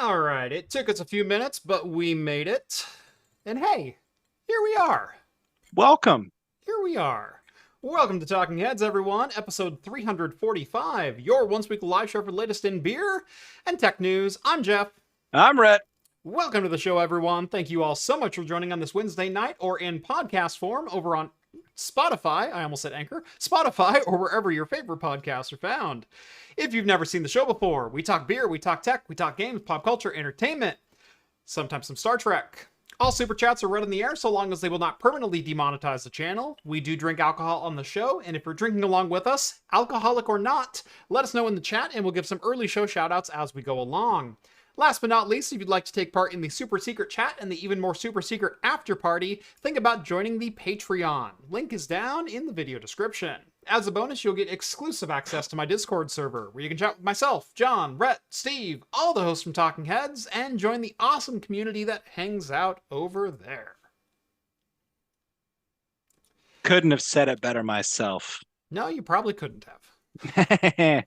All right, it took us a few minutes, but we made it. And hey, here we are. Welcome. Here we are. Welcome to Talking Heads, everyone. Episode 345, your once-weekly live show for the latest in beer and tech news. I'm Jeff. I'm Rett. Welcome to the show, everyone. Thank you all so much for joining on this Wednesday night or in podcast form over on Spotify. I almost said Anchor. Spotify or wherever your favorite podcasts are found. If you've never seen the show before, we talk beer, we talk tech, we talk games, pop culture, entertainment, sometimes some Star Trek. All super chats are read in the air so long as they will not permanently demonetize the channel. We do drink alcohol on the show, and if you're drinking along with us, alcoholic or not, let us know in the chat and we'll give some early show shoutouts as we go along. Last but not least, if you'd like to take part in the super secret chat and the even more super secret after party, think about joining the Patreon. Link is down in the video description. As a bonus, you'll get exclusive access to my Discord server, where you can chat with myself, John, Rhett, Steve, all the hosts from Talking Heads, and join the awesome community that hangs out over there. Couldn't have said it better myself. No, you probably couldn't have.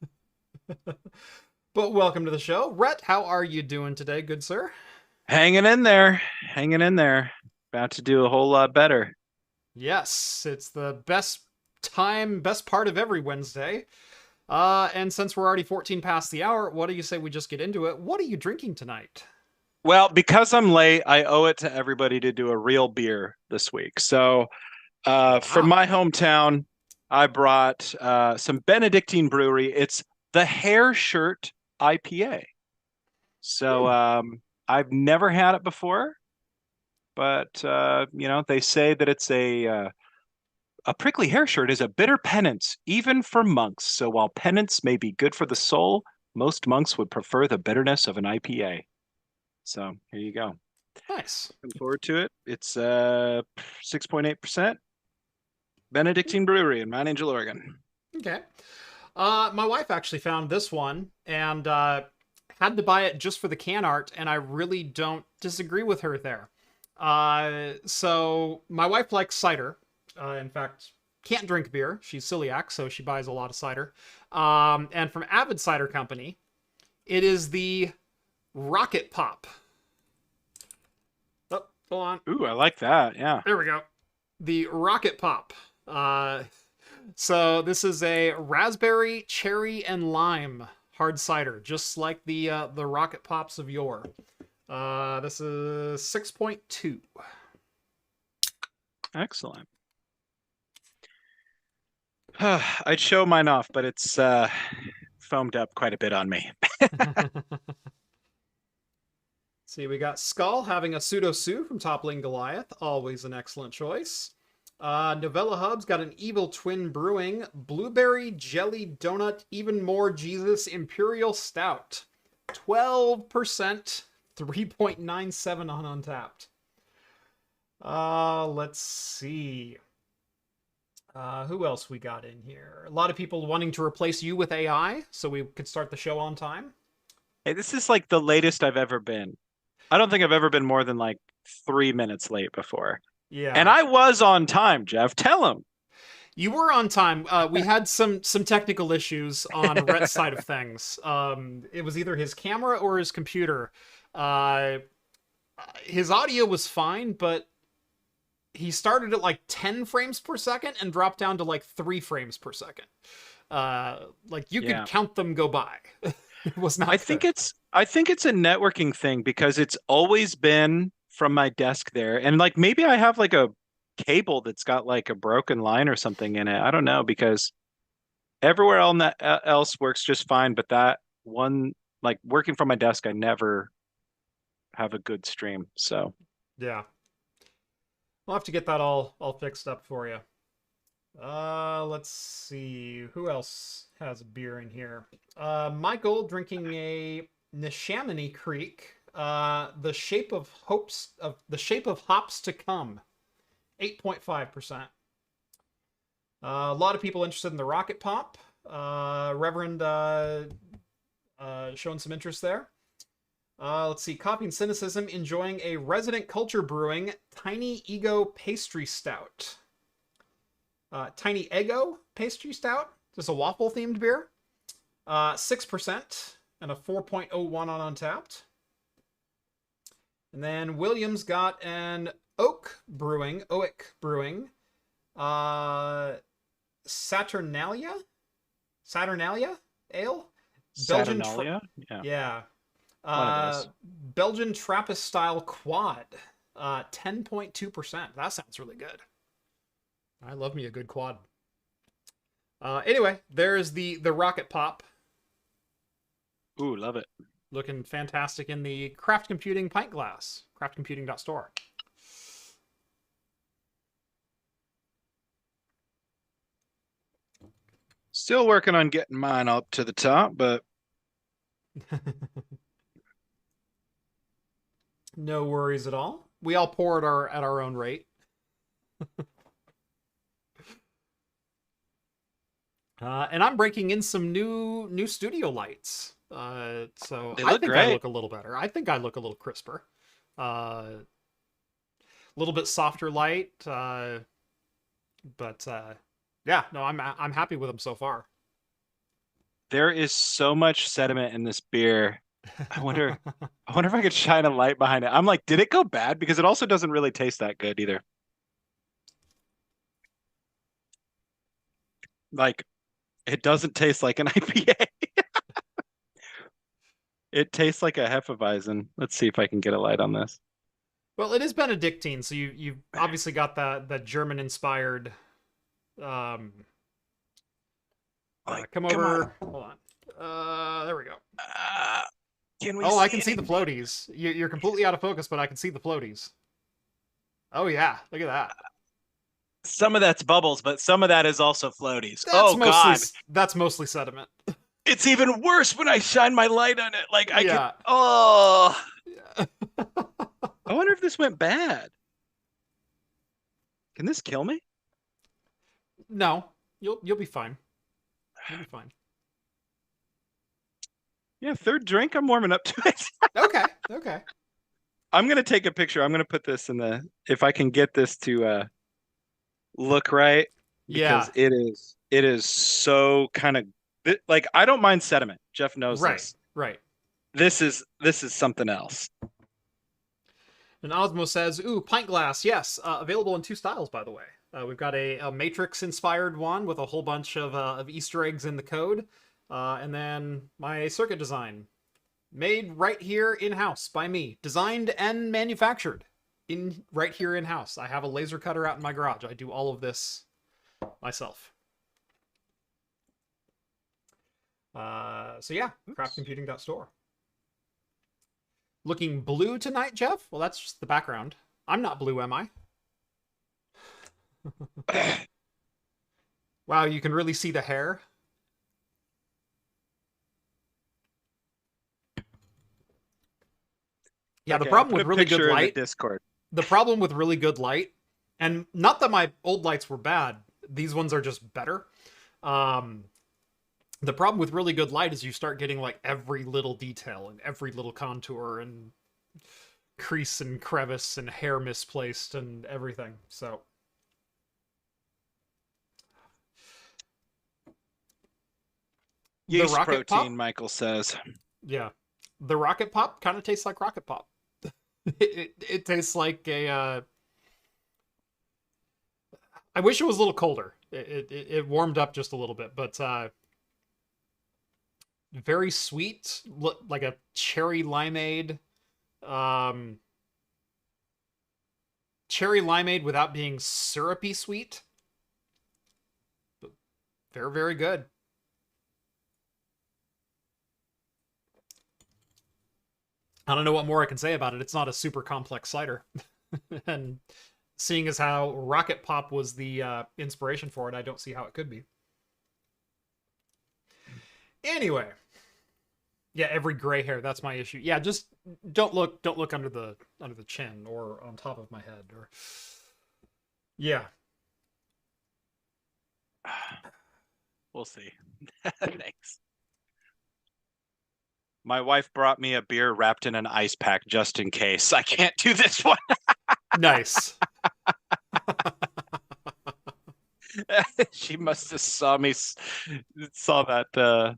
But welcome to the show. Rhett, how are you doing today, good sir? Hanging in there. Hanging in there. About to do a whole lot better. Yes, it's the best part of every Wednesday. And since we're already 14 past the hour, what do you say we just get into it? What are you drinking tonight? Well, because I'm late, I owe it to everybody to do a real beer this week. So from my hometown, I brought some Benedictine Brewery. It's the Hair Shirt IPA. So I've never had it before, but they say that it's a prickly hair shirt is a bitter penance, even for monks. So while penance may be good for the soul, most monks would prefer the bitterness of an IPA. So here you go. Nice. Looking forward to it. It's 6.8%. Benedictine Brewery in Mount Angel, Oregon. Okay. My wife actually found this one and had to buy it just for the can art, and I really don't disagree with her there. So my wife likes cider. In fact, can't drink beer. She's celiac, so she buys a lot of cider. And from Avid Cider Company, it is the Rocket Pop. Oh, hold on. Ooh, I like that. Yeah. There we go. The Rocket Pop. So this is a raspberry, cherry, and lime hard cider, just like the Rocket Pops of yore. This is 6.2. Excellent. I'd show mine off, but it's foamed up quite a bit on me. See, we got Skull having a Pseudo Sue from Toppling Goliath. Always an excellent choice. Novella Hub's got an Evil Twin Brewing Blueberry Jelly Donut Even More Jesus Imperial Stout. 12%, 3.97 on Untapped. Let's see. Who else we got in here? A lot of people wanting to replace you with AI, so we could start the show on time. Hey, this is like the latest I've ever been. I don't think I've ever been more than like 3 minutes late before. Yeah. And I was on time, Jeff. Tell him. You were on time. We had some technical issues on Rhett's side of things. It was either his camera or his computer. His audio was fine, but he started at like 10 frames per second and dropped down to like 3 frames per second. Like you could count them go by. It was not. I think it's a networking thing because it's always been from my desk there, and like maybe I have like a cable that's got like a broken line or something in it. I don't know, because everywhere else works just fine, but that one, like working from my desk, I never have a good stream. So yeah, we'll have to get that all fixed up for you. Let's see who else has a beer in here. Michael drinking a Neshaminy Creek. The shape of hops to come. 8.5%. A lot of people interested in the Rocket Pop. Reverend showing some interest there. Let's see. Copy and Cynicism enjoying a Resident Culture Brewing Tiny Ego Pastry Stout. Tiny Ego Pastry Stout. Just a waffle-themed beer. 6% and a 4.01 on Untapped. And then Williams got an Oak Brewing, Saturnalia ale, Saturnalia? Yeah, yeah, one of those. Belgian Trappist style quad, 10.2%. That sounds really good. I love me a good quad. Anyway, there's the Rocket Pop, Ooh, love it. looking fantastic in the Craft Computing pint glass, craftcomputing.store. Still working on getting mine up to the top, but No worries at all. We all pour at our own rate. And I'm breaking in some new studio lights. So they I look think I great. look a little better. I think I look a little crisper. A little bit softer light. But yeah, no, I'm happy with them so far. There is so much sediment in this beer. I wonder if I could shine a light behind it. I'm like, did it go bad? Because it also doesn't really taste that good either. Like, it doesn't taste like an IPA. It tastes like a Hefeweizen. Let's see if I can get a light on this. Well, it is Benedictine, so you've obviously got that German inspired. Um, Like, come come over. on. Hold on. There we go. Can we Oh, I can see see the floaties. You're completely out of focus, but I can see the floaties. Oh yeah, look at that. Some of that's bubbles, but some of that is also floaties. Oh God. That's mostly sediment. It's even worse when I shine my light on it. Like I can Yeah. oh, Yeah. I wonder if this went bad. Can this kill me? No, you'll be fine. You'll be fine. Yeah, third drink, I'm warming up to it. Okay. Okay. I'm gonna take a picture. I'm gonna put this in the if I can get this to look right Yeah. because it is so kind of like I don't mind sediment. Jeff knows Right. this. Right. This is something else. And Osmo says, "Ooh, pint glass. Yes, available in 2 styles, by the way. We've got a Matrix-inspired one with a whole bunch of Easter eggs in the code, and then my circuit design, made right here in-house by me, designed and manufactured right here in-house. I have a laser cutter out in my garage. I do all of this myself. So yeah, craftcomputing.store. Looking blue tonight, Jeff? Well, that's just the background. I'm not blue, am I? Wow, you can really see the hair. Yeah, Okay, the problem with really good light. Discord. The problem with really good light, and not that my old lights were bad, these ones are just better. The problem with really good light is you start getting like every little detail and every little contour and crease and crevice and hair misplaced and everything. So Yeast the rocket protein, pop, Michael says. yeah, the rocket pop kind of tastes like rocket pop. It tastes like a. I wish it was a little colder. It warmed up just a little bit, but very sweet, like a cherry limeade. Cherry limeade without being syrupy sweet. But very, very good. I don't know what more I can say about it. It's not a super complex cider. And seeing as how Rocket Pop was the inspiration for it, I don't see how it could be. Anyway. Yeah, every gray hair, that's my issue. Yeah, just don't look under the chin or on top of my head or yeah. We'll see. Thanks. My wife brought me a beer wrapped in an ice pack just in case. I can't do this one. Nice. She must have saw that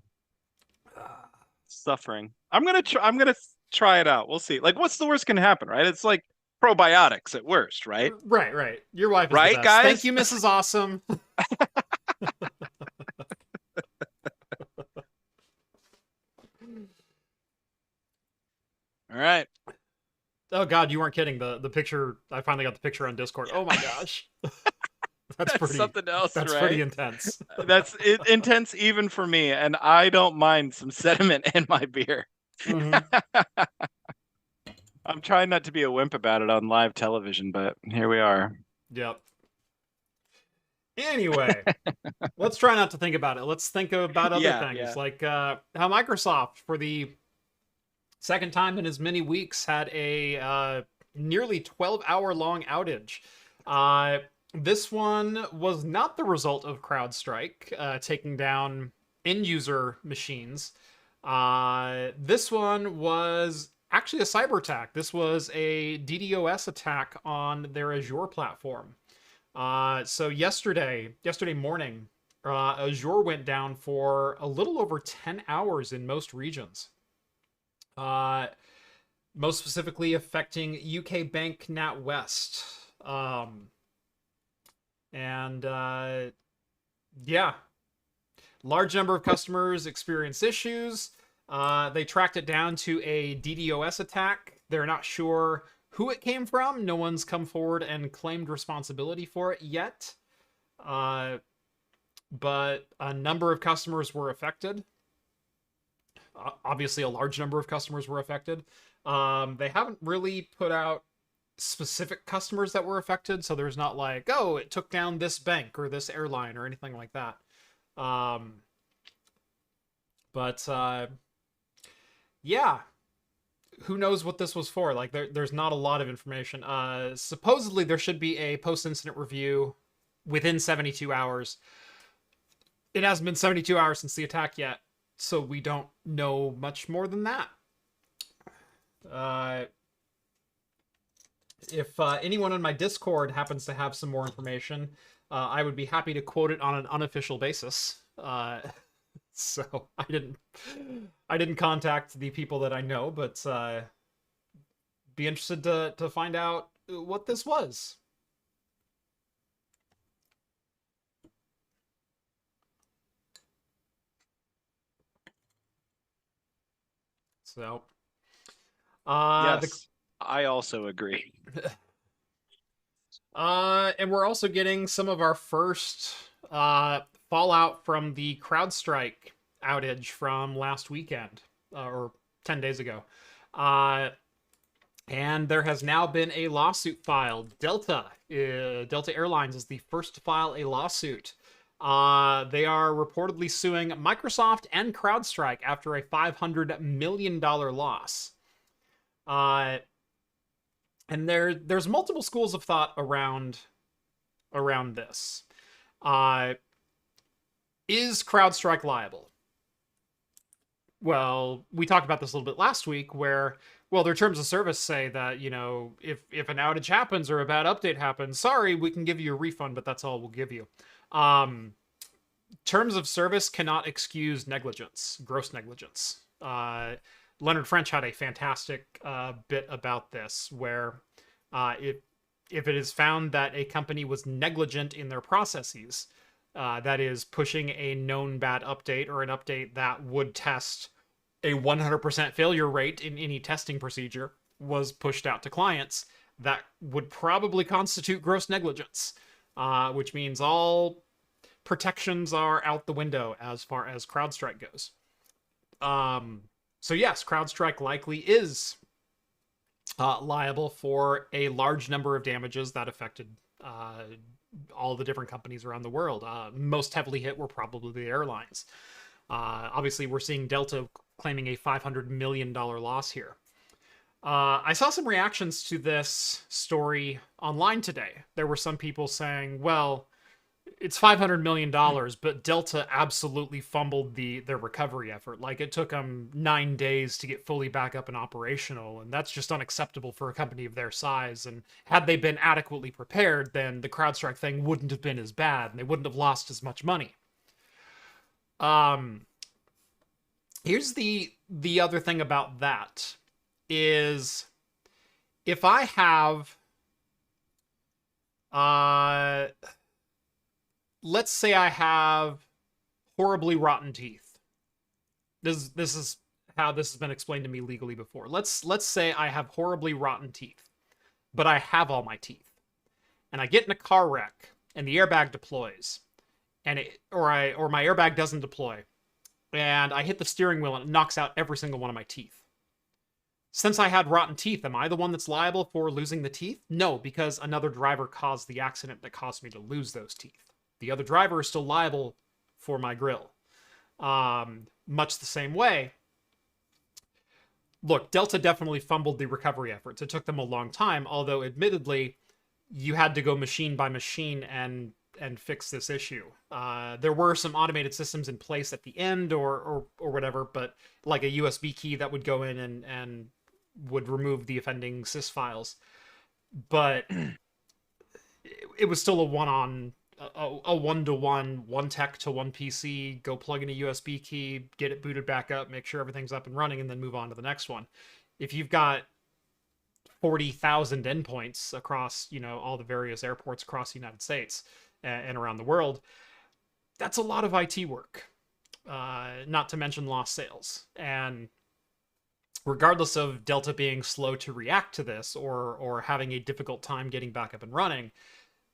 suffering. I'm gonna try it out. We'll see. Like, what's the worst can happen, right? It's like probiotics at worst, right? Right. Your wife is right, the best. guys? Thank you, Mrs. Awesome. All right. Oh God, you weren't kidding. The picture. I finally got the picture on Discord. Yeah. Oh my gosh. That's pretty something else. That's right? pretty intense. That's intense even for me, and I don't mind some sediment in my beer. Mm-hmm. I'm trying not to be a wimp about it on live television, but here we are. Yep. Anyway, let's try not to think about it. Let's think about other things, like how Microsoft, for the second time in as many weeks, had a nearly 12-hour-long outage. This one was not the result of CrowdStrike taking down end-user machines. This one was actually a cyber attack. This was a DDoS attack on their Azure platform. So yesterday morning, Azure went down for a little over 10 hours in most regions. Most specifically affecting UK Bank NatWest. Yeah. Large number of customers experienced issues. They tracked it down to a DDoS attack. They're not sure who it came from. No one's come forward and claimed responsibility for it yet. But a number of customers were affected. Obviously, a large number of customers were affected. They haven't really put out specific customers that were affected, so there's not like, oh, it took down this bank or this airline or anything like that. Yeah, who knows what this was for? Like, there's not a lot of information. Supposedly, there should be a post-incident review within 72 hours. It hasn't been 72 hours since the attack yet, so we don't know much more than that. If anyone on my Discord happens to have some more information, I would be happy to quote it on an unofficial basis. So I didn't contact the people that I know, but be interested to find out what this was. So, yes, I also agree. And we're also getting some of our first fallout from the CrowdStrike outage from last weekend, or 10 days ago. And there has now been a lawsuit filed. Delta Airlines is the first to file a lawsuit. They are reportedly suing Microsoft and CrowdStrike after a $500 million loss. And there's multiple schools of thought around this. Is CrowdStrike liable? Well, we talked about this a little bit last week, where, well, their terms of service say that, you know, if an outage happens or a bad update happens, sorry, we can give you a refund, but that's all we'll give you. Terms of service cannot excuse negligence, gross negligence. Leonard French had a fantastic bit about this, where if it is found that a company was negligent in their processes, that is, pushing a known bad update or an update that would test a 100% failure rate in any testing procedure, was pushed out to clients, that would probably constitute gross negligence, which means all protections are out the window as far as CrowdStrike goes. So yes, CrowdStrike likely is liable for a large number of damages that affected all the different companies around the world. Most heavily hit were probably the airlines. Obviously, we're seeing Delta claiming a $500 million loss here. I saw some reactions to this story online today. There were some people saying, well, it's $500 million, but Delta absolutely fumbled their recovery effort. Like, it took them 9 days to get fully back up and operational, and that's just unacceptable for a company of their size. And had they been adequately prepared, then the CrowdStrike thing wouldn't have been as bad, and they wouldn't have lost as much money. Here's the other thing about that is if I have let's say I have horribly rotten teeth. This is how this has been explained to me legally before. Let's say I have horribly rotten teeth, but I have all my teeth. And I get in a car wreck and the airbag deploys. And or my airbag doesn't deploy. And I hit the steering wheel and it knocks out every single one of my teeth. Since I had rotten teeth, am I the one that's liable for losing the teeth? No, because another driver caused the accident that caused me to lose those teeth. The other driver is still liable for my grill. Much the same way. Look, Delta definitely fumbled the recovery efforts. It took them a long time, although admittedly, you had to go machine by machine and fix this issue. There were some automated systems in place at the end or whatever, but like a USB key that would go in and would remove the offending sys files. But it was still a one-to-one, one tech to one PC, go plug in a USB key, get it booted back up, make sure everything's up and running, and then move on to the next one. If you've got 40,000 endpoints across, all the various airports across the United States and around the world, that's a lot of IT work, not to mention lost sales. And regardless of Delta being slow to react to this or having a difficult time getting back up and running,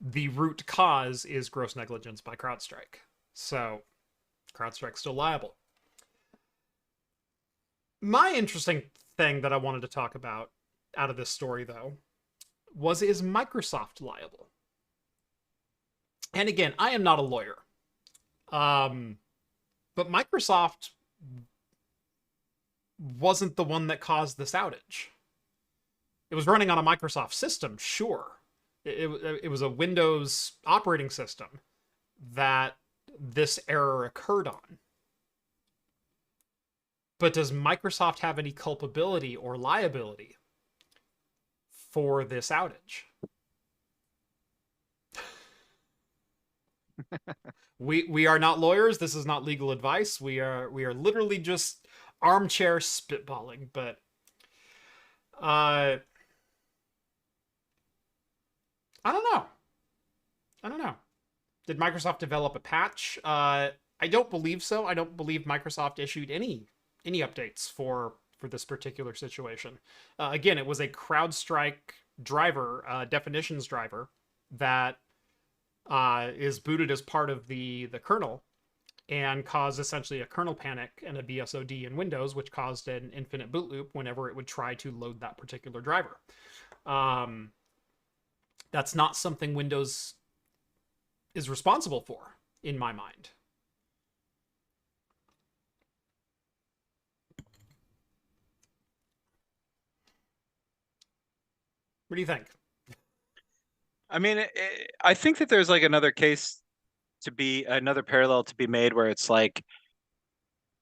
the root cause is gross negligence by CrowdStrike. So CrowdStrike's still liable. My interesting thing that I wanted to talk about out of this story, though, is Microsoft liable? And again, I am not a lawyer. But Microsoft wasn't the one that caused this outage. It was running on a Microsoft system, sure. It was a Windows operating system that this error occurred on. But does Microsoft have any culpability or liability for this outage? We are not lawyers. This is not legal advice. We are literally just armchair spitballing. But I don't know. Did Microsoft develop a patch? I don't believe so. I don't believe Microsoft issued any updates for this particular situation. Again, it was a CrowdStrike driver, definitions driver, that is booted as part of the kernel and caused essentially a kernel panic and a BSOD in Windows, which caused an infinite boot loop whenever it would try to load that particular driver. That's not something Windows is responsible for, in my mind. What do you think? I mean, I think that there's like another parallel to be made where it's like,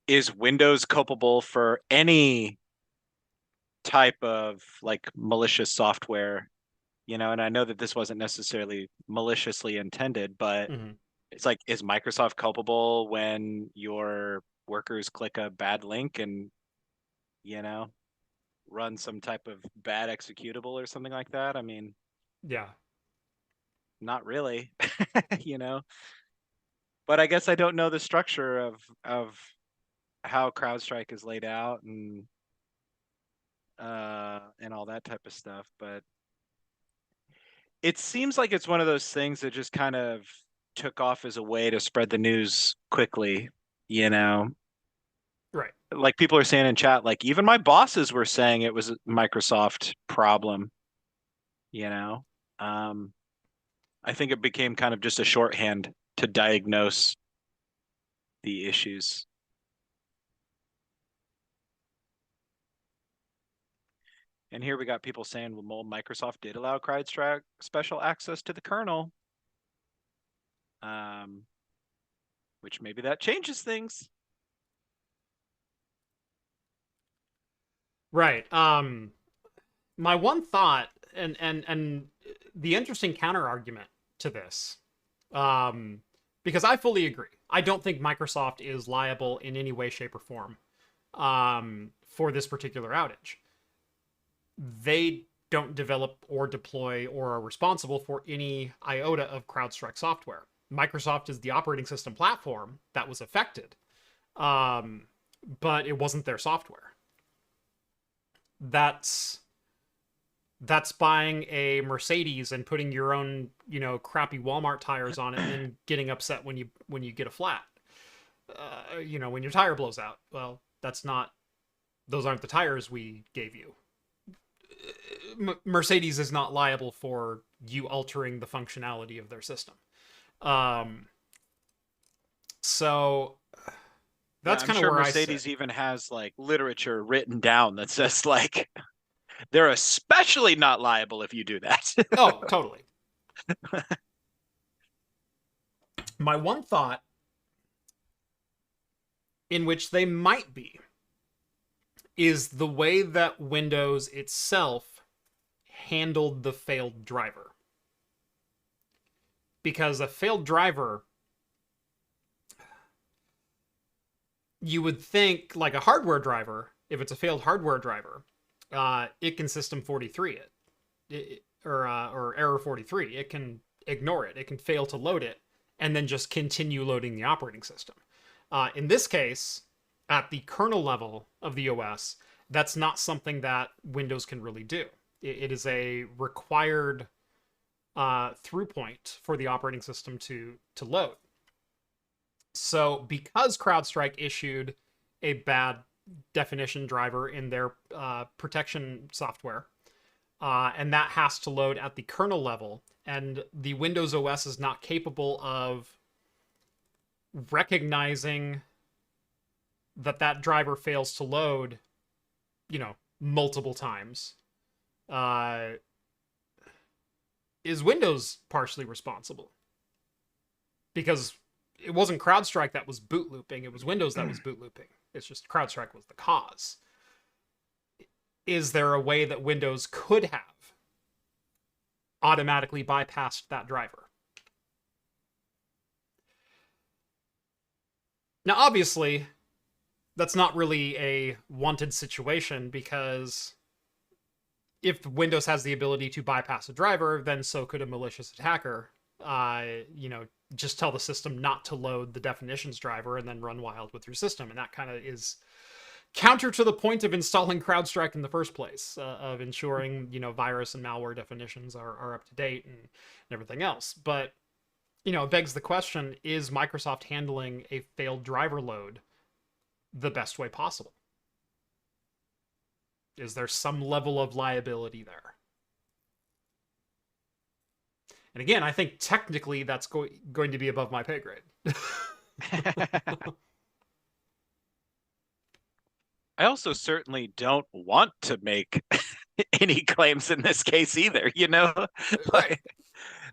is Windows culpable for any type of like malicious software? And I know that this wasn't necessarily maliciously intended, but it's like, is Microsoft culpable when your workers click a bad link and, run some type of bad executable or something like that? I mean, yeah, not really, but I guess I don't know the structure of how CrowdStrike is laid out and all that type of stuff. But it seems like it's one of those things that just kind of took off as a way to spread the news quickly, right. Like people are saying in chat, like even my bosses were saying it was a Microsoft problem, I think it became kind of just a shorthand to diagnose the issues. And here we got people saying, well, Microsoft did allow CrowdStrike special access to the kernel, which maybe that changes things. Right. My one thought, and the interesting counter argument to this, because I fully agree. I don't think Microsoft is liable in any way, shape, or form for this particular outage. They don't develop or deploy or are responsible for any iota of CrowdStrike software. Microsoft is the operating system platform that was affected, but it wasn't their software. That's buying a Mercedes and putting your own, crappy Walmart tires on it and then getting upset when you get a flat. When your tire blows out. Well, those aren't the tires we gave you. Mercedes is not liable for you altering the functionality of their system. So that's kind of where Mercedes even has like literature written down that says like they're especially not liable if you do that. Oh, totally. My one thought in which they might be is the way that Windows itself handled the failed driver. Because a failed driver, you would think, like a hardware driver, if it's a failed hardware driver, it can system 43 it, or error 43. It can ignore it. It can fail to load it and then just continue loading the operating system. In this case, at the kernel level of the OS, that's not something that Windows can really do. It is a required through point for the operating system to load. So because CrowdStrike issued a bad definition driver in their protection software, and that has to load at the kernel level, and the Windows OS is not capable of recognizing that driver fails to load, multiple times, is Windows partially responsible? Because it wasn't CrowdStrike that was boot looping, it was Windows that was boot looping. It's just CrowdStrike was the cause. Is there a way that Windows could have automatically bypassed that driver? Now, obviously, that's not really a wanted situation, because if Windows has the ability to bypass a driver, then so could a malicious attacker. Just tell the system not to load the definitions driver and then run wild with your system. And that kind of is counter to the point of installing CrowdStrike in the first place, of ensuring, virus and malware definitions are up to date and everything else. But, it begs the question, is Microsoft handling a failed driver load the best way possible? Is there some level of liability there? And again, I think technically that's going to be above my pay grade. I also certainly don't want to make any claims in this case either, Right.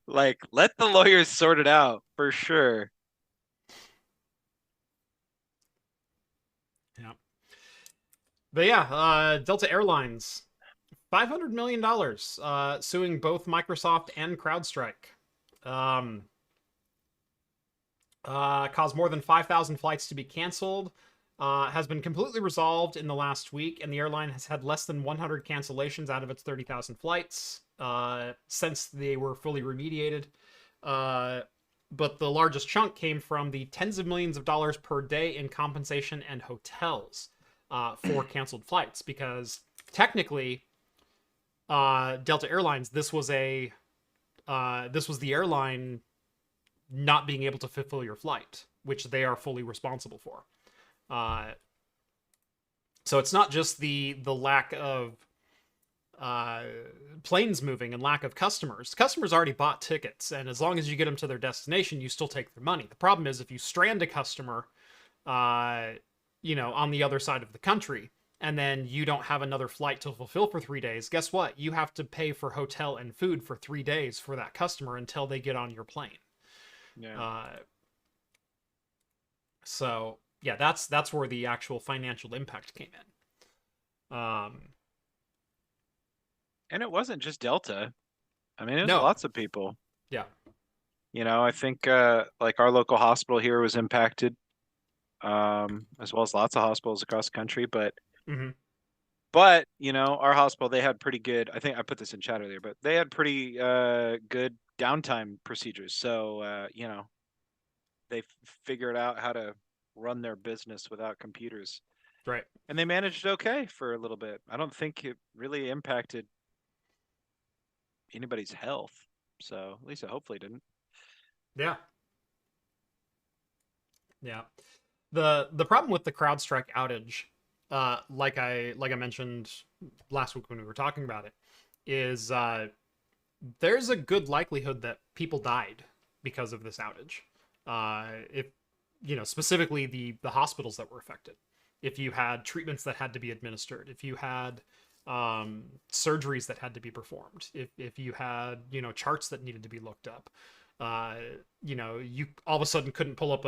like let the lawyers sort it out for sure. Yeah. But yeah, Delta Airlines, $500 million suing both Microsoft and CrowdStrike. Caused more than 5,000 flights to be canceled. Has been completely resolved in the last week, and the airline has had less than 100 cancellations out of its 30,000 flights since they were fully remediated. But the largest chunk came from the tens of millions of dollars per day in compensation and hotels for canceled flights, because technically, Delta Airlines, this was the airline not being able to fulfill your flight, which they are fully responsible for. So it's not just the lack of planes moving and lack of customers. Customers already bought tickets, and as long as you get them to their destination, you still take their money. The problem is if you strand a customer, on the other side of the country, and then you don't have another flight to fulfill for 3 days, guess what? You have to pay for hotel and food for 3 days for that customer until they get on your plane. Yeah. So yeah, that's where the actual financial impact came in. And it wasn't just Delta. I mean, it was No. lots of people. Yeah. I think like our local hospital here was impacted. as well as lots of hospitals across the country. Hmm. But our hospital, they had pretty good. I think I put this in chat earlier, but they had pretty good downtime procedures. So they figured out how to run their business without computers, Right. and they managed okay for a little bit. I don't think it really impacted anybody's health. So at least it hopefully didn't. Yeah. Yeah. The problem with the CrowdStrike outage, like I mentioned last week when we were talking about it, is there's a good likelihood that people died because of this outage. If specifically the hospitals that were affected, if you had treatments that had to be administered, if you had surgeries that had to be performed, if you had charts that needed to be looked up, you all of a sudden couldn't pull up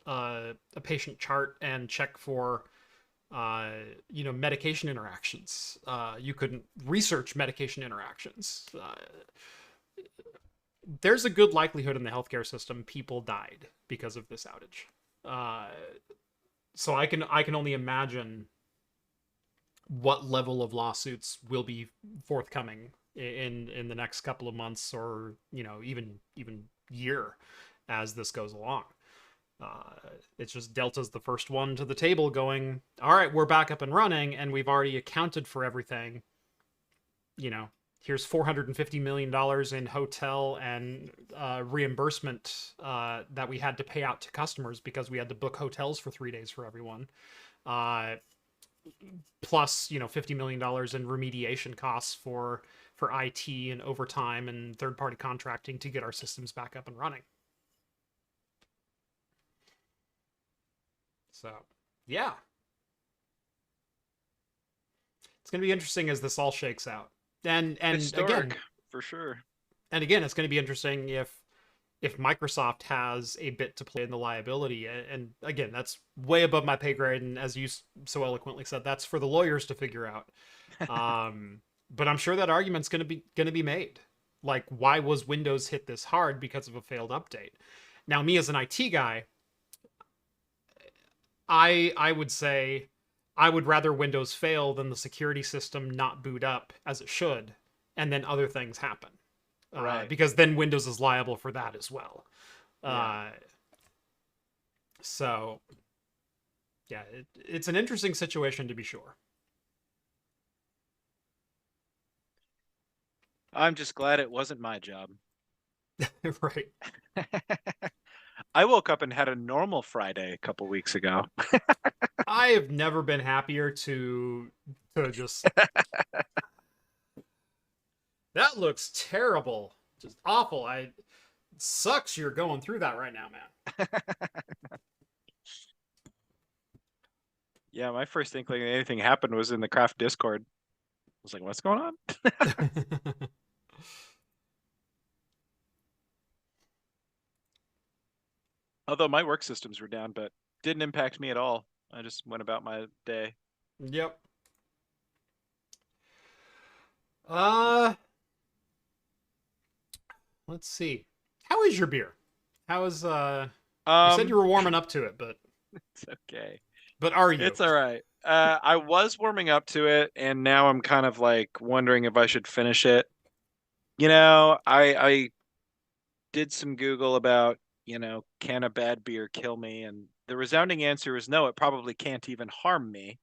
a patient chart and check for medication interactions. You couldn't research medication interactions. There's a good likelihood in the healthcare system people died because of this outage. So I can only imagine what level of lawsuits will be forthcoming in the next couple of months, or even year, as this goes along. It's just Delta's the first one to the table going, all right, we're back up and running, and we've already accounted for everything. Here's $450 million in hotel and reimbursement that we had to pay out to customers because we had to book hotels for 3 days for everyone. Plus, $50 million in remediation costs for IT and overtime and third-party contracting to get our systems back up and running. So, yeah. It's going to be interesting as this all shakes out. And Historic, again, for sure. and again, it's going to be interesting if Microsoft has a bit to play in the liability. And again, that's way above my pay grade, and as you so eloquently said, that's for the lawyers to figure out. But I'm sure that argument's going to be made. Like, why was Windows hit this hard because of a failed update? Now, me as an IT guy, I would say I would rather Windows fail than the security system not boot up as it should, and then other things happen. Right. Because then Windows is liable for that as well. Yeah. So, yeah, it's an interesting situation to be sure. I'm just glad it wasn't my job. Right. I woke up and had a normal Friday a couple weeks ago. I have never been happier to just that looks terrible. Just awful. It sucks you're going through that right now, man. Yeah, my first inkling anything happened was in the craft Discord. I was like, what's going on? Although my work systems were down, but didn't impact me at all. I just went about my day. Yep. Uh, let's see. How is your beer? How is you said you were warming up to it, but It's okay. but are you? It's all right. I was warming up to it, and now I'm kind of like wondering if I should finish it. I did some Google about, can a bad beer kill me? And the resounding answer is no, it probably can't even harm me.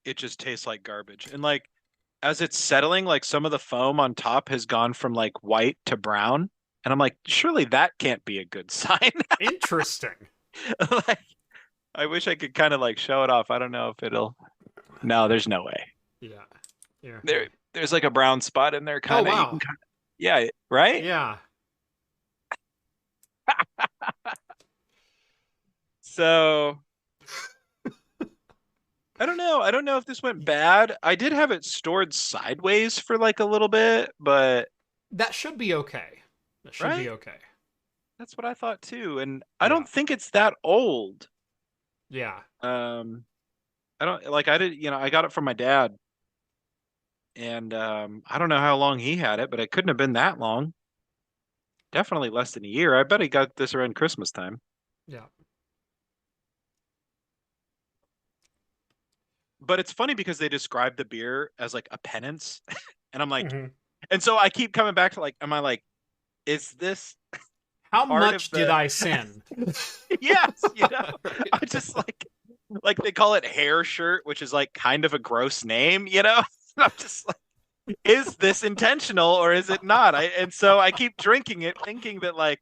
It just tastes like garbage. And like as it's settling, like some of the foam on top has gone from like white to brown. And I'm like, surely that can't be a good sign. Interesting. Like, I wish I could kind of like show it off. I don't know if it'll. No, there's no way. Yeah. Yeah. There's like a brown spot in there, kind Oh of. You wow. can kind of, yeah, right. Yeah. So I don't know. I don't know if this went bad. I did have it stored sideways for like a little bit, but That should be okay. That should be right? okay. That's what I thought too. And I Yeah. don't think it's that old. Yeah. I don't like I did, I got it from my dad. And I don't know how long he had it, but it couldn't have been that long. Definitely less than a year. I bet he got this around Christmas time. Yeah. But it's funny because they describe the beer as like a penance. And I'm like, Hmm. and so I keep coming back to like, am I like, is this How part of much did the I sin? yes, you know? Right. I just like they call it hair shirt, which is like kind of a gross name, you know? I'm just like, is this intentional or is it not? And so I keep drinking it thinking that like,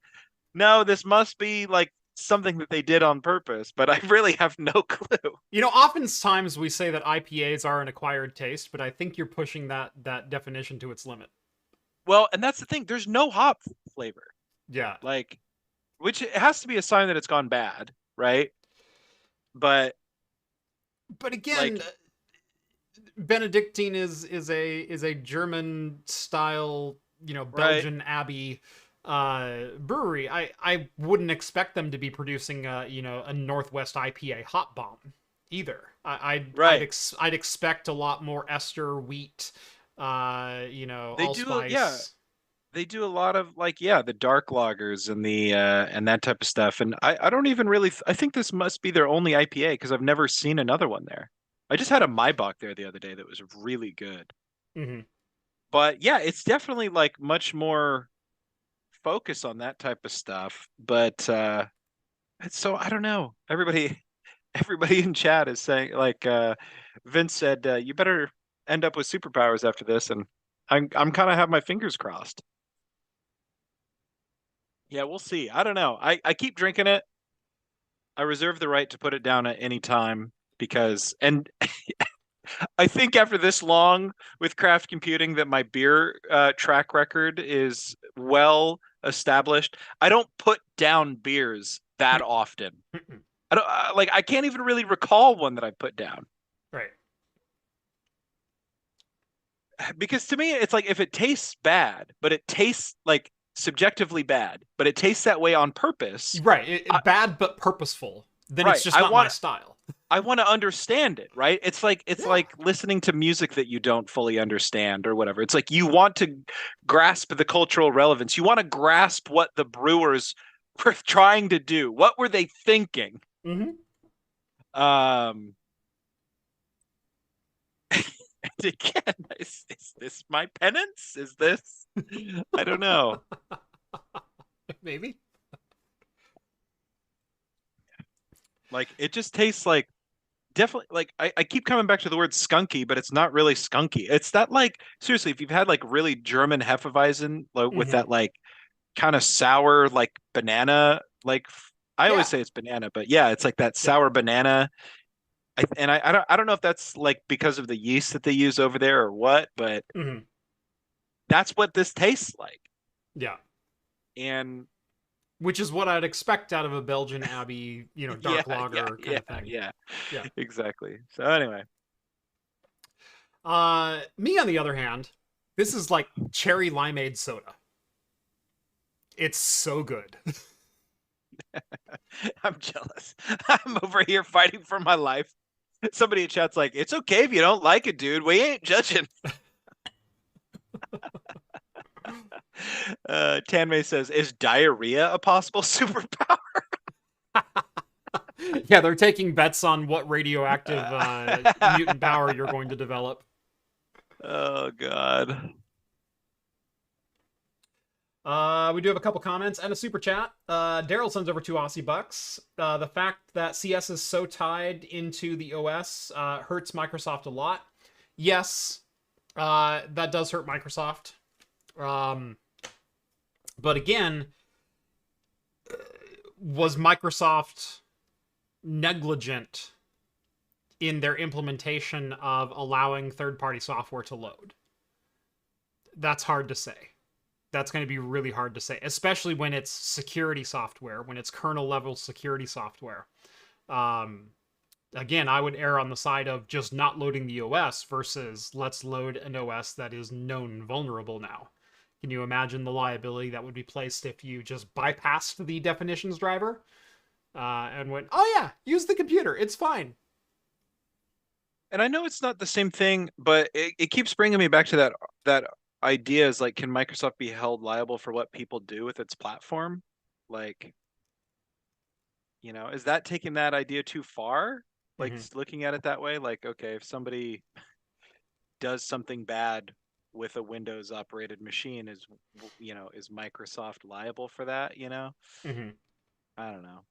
no, this must be like something that they did on purpose, but I really have no clue. Oftentimes we say that IPAs are an acquired taste, but I think you're pushing that definition to its limit. Well, and that's the thing. There's no hop flavor. Yeah. Like, which it has to be a sign that it's gone bad, right? But But again, like, Benedictine is a German style, right, Belgian abbey brewery. I wouldn't expect them to be producing a Northwest IPA hop bomb either. right. I'd expect a lot more ester, wheat, They do, yeah, allspice. they do a lot of like, yeah, the dark lagers and the and that type of stuff. And I don't even really I think this must be their only IPA because I've never seen another one there. I just had a Maibach there the other day that was really good. Hmm. But yeah, it's definitely like much more focus on that type of stuff. But so I don't know. Everybody in chat is saying like Vince said you better end up with superpowers after this, and I'm kind of have my fingers crossed. Yeah, we'll see. I don't know. I keep drinking it. I reserve the right to put it down at any time because and I think after this long with craft computing that my beer track record is well established. I don't put down beers that often. I don't like I can't even really recall one that I put down. Right. Because to me it's like if it tastes bad, but it tastes like subjectively bad, but it tastes that way on purpose. Right. I, Bad but purposeful. Then it's right. just not my style. I want to understand it, right? It's Yeah. like listening to music that you don't fully understand or whatever. It's like you want to grasp the cultural relevance. You want to grasp what the brewers were trying to do. What were they thinking? Hmm. Um and again, is this my penance? Is this I don't know. Maybe. Like it just tastes like definitely like I keep coming back to the word skunky, but it's not really skunky. It's that like seriously, if you've had like really German Hefeweizen like, with Hmm. that like kind of sour like banana like I always Yeah. say it's banana, but yeah, it's like that Yeah. sour banana. I don't know if that's like because of the yeast that they use over there or what, but Hmm. that's what this tastes like. Yeah. And Which is what I'd expect out of a Belgian Abbey, yeah, dark yeah, lager kind yeah, of thing. yeah, Yeah. exactly. So anyway, Me on the other hand, this is like cherry limeade soda. It's so good. I'm jealous. I'm over here fighting for my life. Somebody in chat's like, it's okay if you don't like it, dude. We ain't judging. Tanmay says, is diarrhea a possible superpower? Yeah, they're taking bets on what radioactive mutant power you're going to develop. Oh God. We do have a couple comments and a super chat. Daryl sends over 2 Aussie bucks. The fact that CS is so tied into the OS hurts Microsoft a lot. Yes, that does hurt Microsoft. Um, but again, was Microsoft negligent in their implementation of allowing third-party software to load? That's hard to say. That's going to be really hard to say, especially when it's security software, when it's kernel level security software. Um, Again, I would err on the side of just not loading the OS versus let's load an OS that is known vulnerable now. Can you imagine the liability that would be placed if you just bypassed the definitions driver and went, oh yeah, use the computer, it's fine. And I know it's not the same thing, but it keeps bringing me back to that idea is like, can Microsoft be held liable for what people do with its platform? Like, is that taking that idea too far? Like Mhm. looking at it that way, like, okay, if somebody does something bad with a Windows operated machine, is Microsoft liable for that? Mhm. I don't know.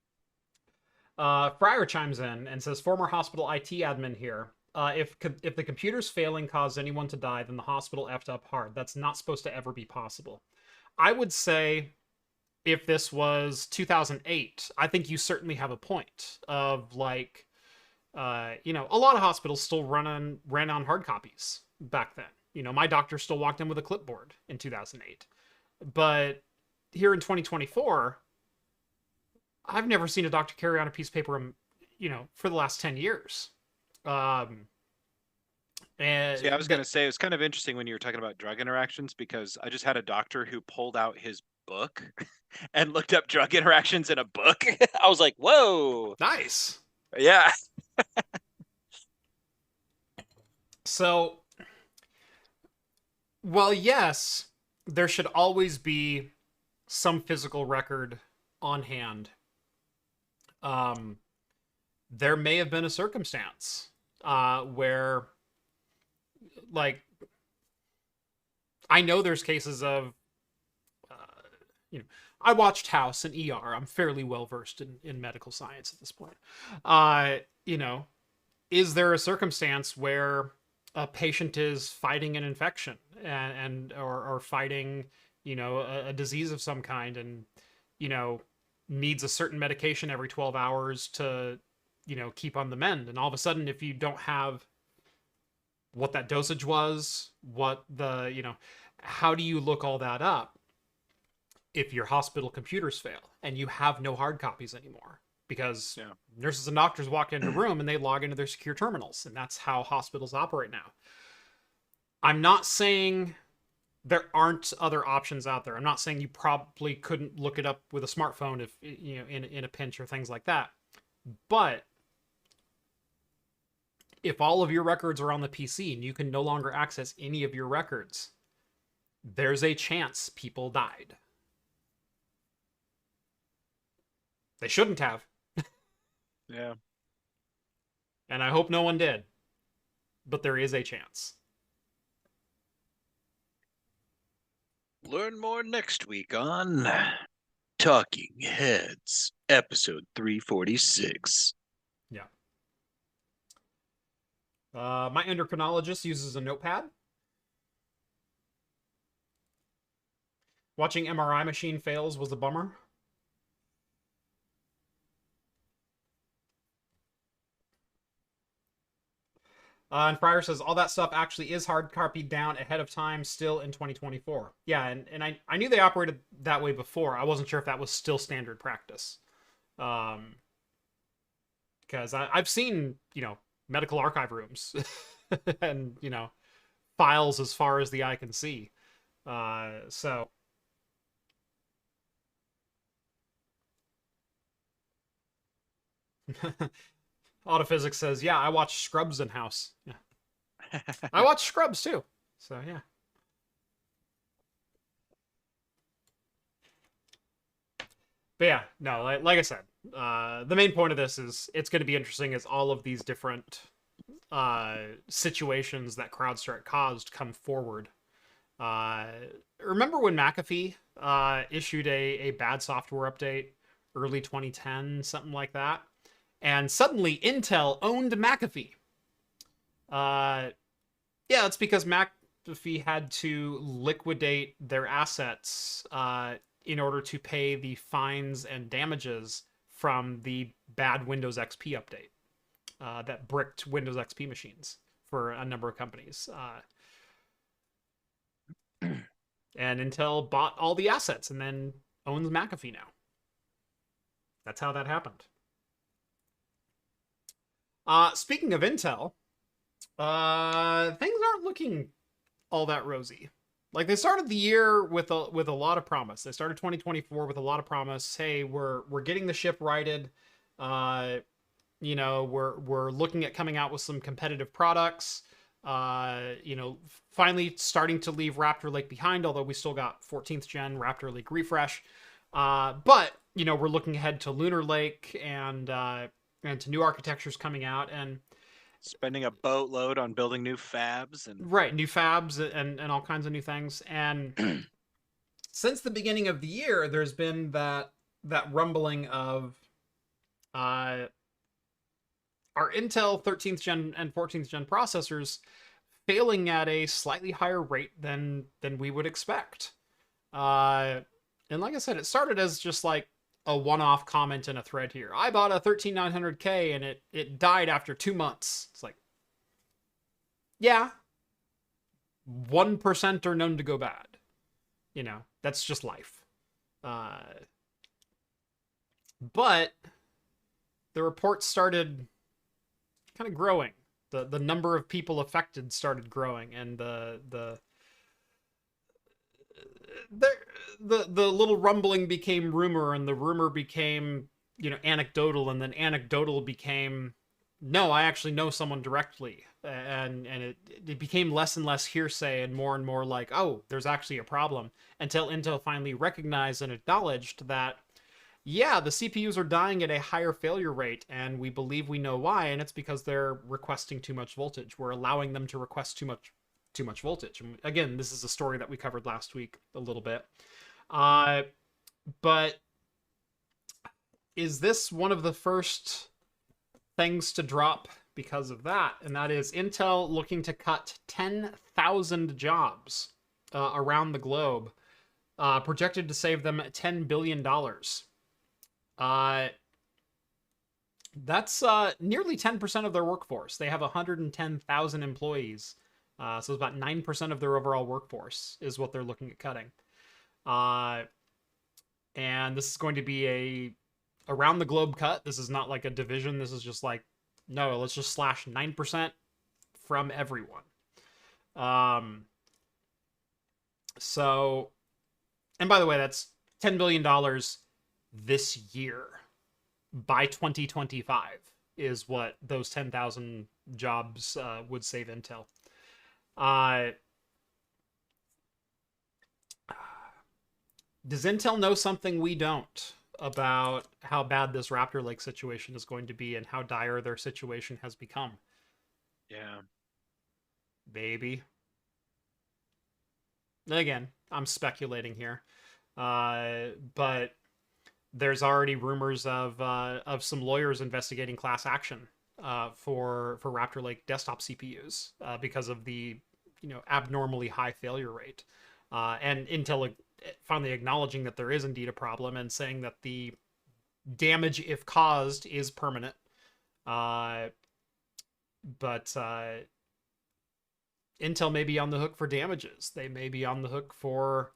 Fryer chimes in and says, "Former hospital IT admin here. If the computers failing caused anyone to die, then the hospital effed up hard. That's not supposed to ever be possible." I would say if this was 2008, I think you certainly have a point of like, a lot of hospitals still ran on hard copies back then. My doctor still walked in with a clipboard in 2008. But here in 2024, I've never seen a doctor carry on a piece of paper, for the last 10 years. Um, See, I and was going that to say it was kind of interesting when you were talking about drug interactions because I just had a doctor who pulled out his book and looked up drug interactions in a book. I was like, whoa. nice. Yeah. So, well, yes, there should always be some physical record on hand. Um, there may have been a circumstance where, like, I know there's cases of, uh, you know, I watched House and ER. I'm fairly well versed in medical science at this point. Uh, you know, is there a circumstance where a patient is fighting an infection or fighting, a disease of some kind, and you know needs a certain medication every 12 hours to keep on the mend, and all of a sudden, if you don't have what that dosage was, what the how do you look all that up if your hospital computers fail and you have no hard copies anymore? Because Yeah. nurses and doctors walk into a room and they log into their secure terminals, and that's how hospitals operate now. I'm not saying there aren't other options out there. I'm not saying you probably couldn't look it up with a smartphone if in a pinch or things like that. But if all of your records are on the PC and you can no longer access any of your records, there's a chance people died. They shouldn't have. Yeah. And I hope no one did. But there is a chance. Learn more next week on Talking Heads, episode 346. Yeah. My endocrinologist uses a notepad. Watching MRI machine fails was a bummer. And Fryer says all that stuff actually is hard copied down ahead of time still in 2024. Yeah, and I knew they operated that way before. I wasn't sure if that was still standard practice. Because I've seen, medical archive rooms and, files as far as the eye can see. So Autophysics says, yeah, I watch Scrubs in house. Yeah. I watch Scrubs too. So yeah. But yeah, no, like I said, the main point of this is it's going to be interesting as all of these different situations that CrowdStrike caused come forward. Remember when McAfee issued a bad software update early 2010, something like that? And suddenly Intel owned McAfee. Yeah, it's because McAfee had to liquidate their assets in order to pay the fines and damages from the bad Windows XP update that bricked Windows XP machines for a number of companies. And Intel bought all the assets and then owns McAfee now. That's how that happened. Speaking of Intel, things aren't looking all that rosy. Like they started the year with a lot of promise. They started 2024 with a lot of promise. Hey, we're getting the ship righted. We're looking at coming out with some competitive products. Finally starting to leave Raptor Lake behind, although we still got 14th gen Raptor Lake refresh. But we're looking ahead to Lunar Lake and to new architectures coming out, and Spending a boatload on building new fabs and right, new fabs and all kinds of new things. And since the beginning of the year, there's been that rumbling of uh, our Intel 13th gen and 14th gen processors failing at a slightly higher rate than we would expect. Uh, and like I said, it started as just like a one-off comment in a thread here. I bought a 13900K and it died after 2 months. It's like, yeah, 1% are known to go bad. That's just life. But the reports started kind of growing. The number of people affected started growing, and the little rumbling became rumor, and the rumor became anecdotal, and then anecdotal became, no, I actually know someone directly, and it became less and less hearsay and more like, oh, there's actually a problem, until Intel finally recognized and acknowledged that, yeah, the CPUs are dying at a higher failure rate, and we believe we know why, and it's because they're requesting too much voltage. We're allowing them to request too much voltage. And again, this is a story that we covered last week a little bit. But is this one of the first things to drop because of that? And that is Intel looking to cut 10,000 jobs around the globe, projected to save them $10 billion. That's nearly 10% of their workforce. They have 110,000 employees. So it's about 9% of their overall workforce is what they're looking at cutting. And this is going to be a around the globe cut. This is not like a division. This is just like, no, let's just slash 9% from everyone. So, and by the way, that's $10 billion this year. By 2025 is what those 10,000 jobs would save Intel. Does Intel know something we don't about how bad this Raptor Lake situation is going to be and how dire their situation has become? Yeah. Maybe. Again, I'm speculating here. But there's already rumors of some lawyers investigating class action for Raptor Lake desktop CPUs because of the abnormally high failure rate, and Intel finally acknowledging that there is indeed a problem and saying that the damage, if caused, is permanent. But Intel may be on the hook for damages. They may be on the hook for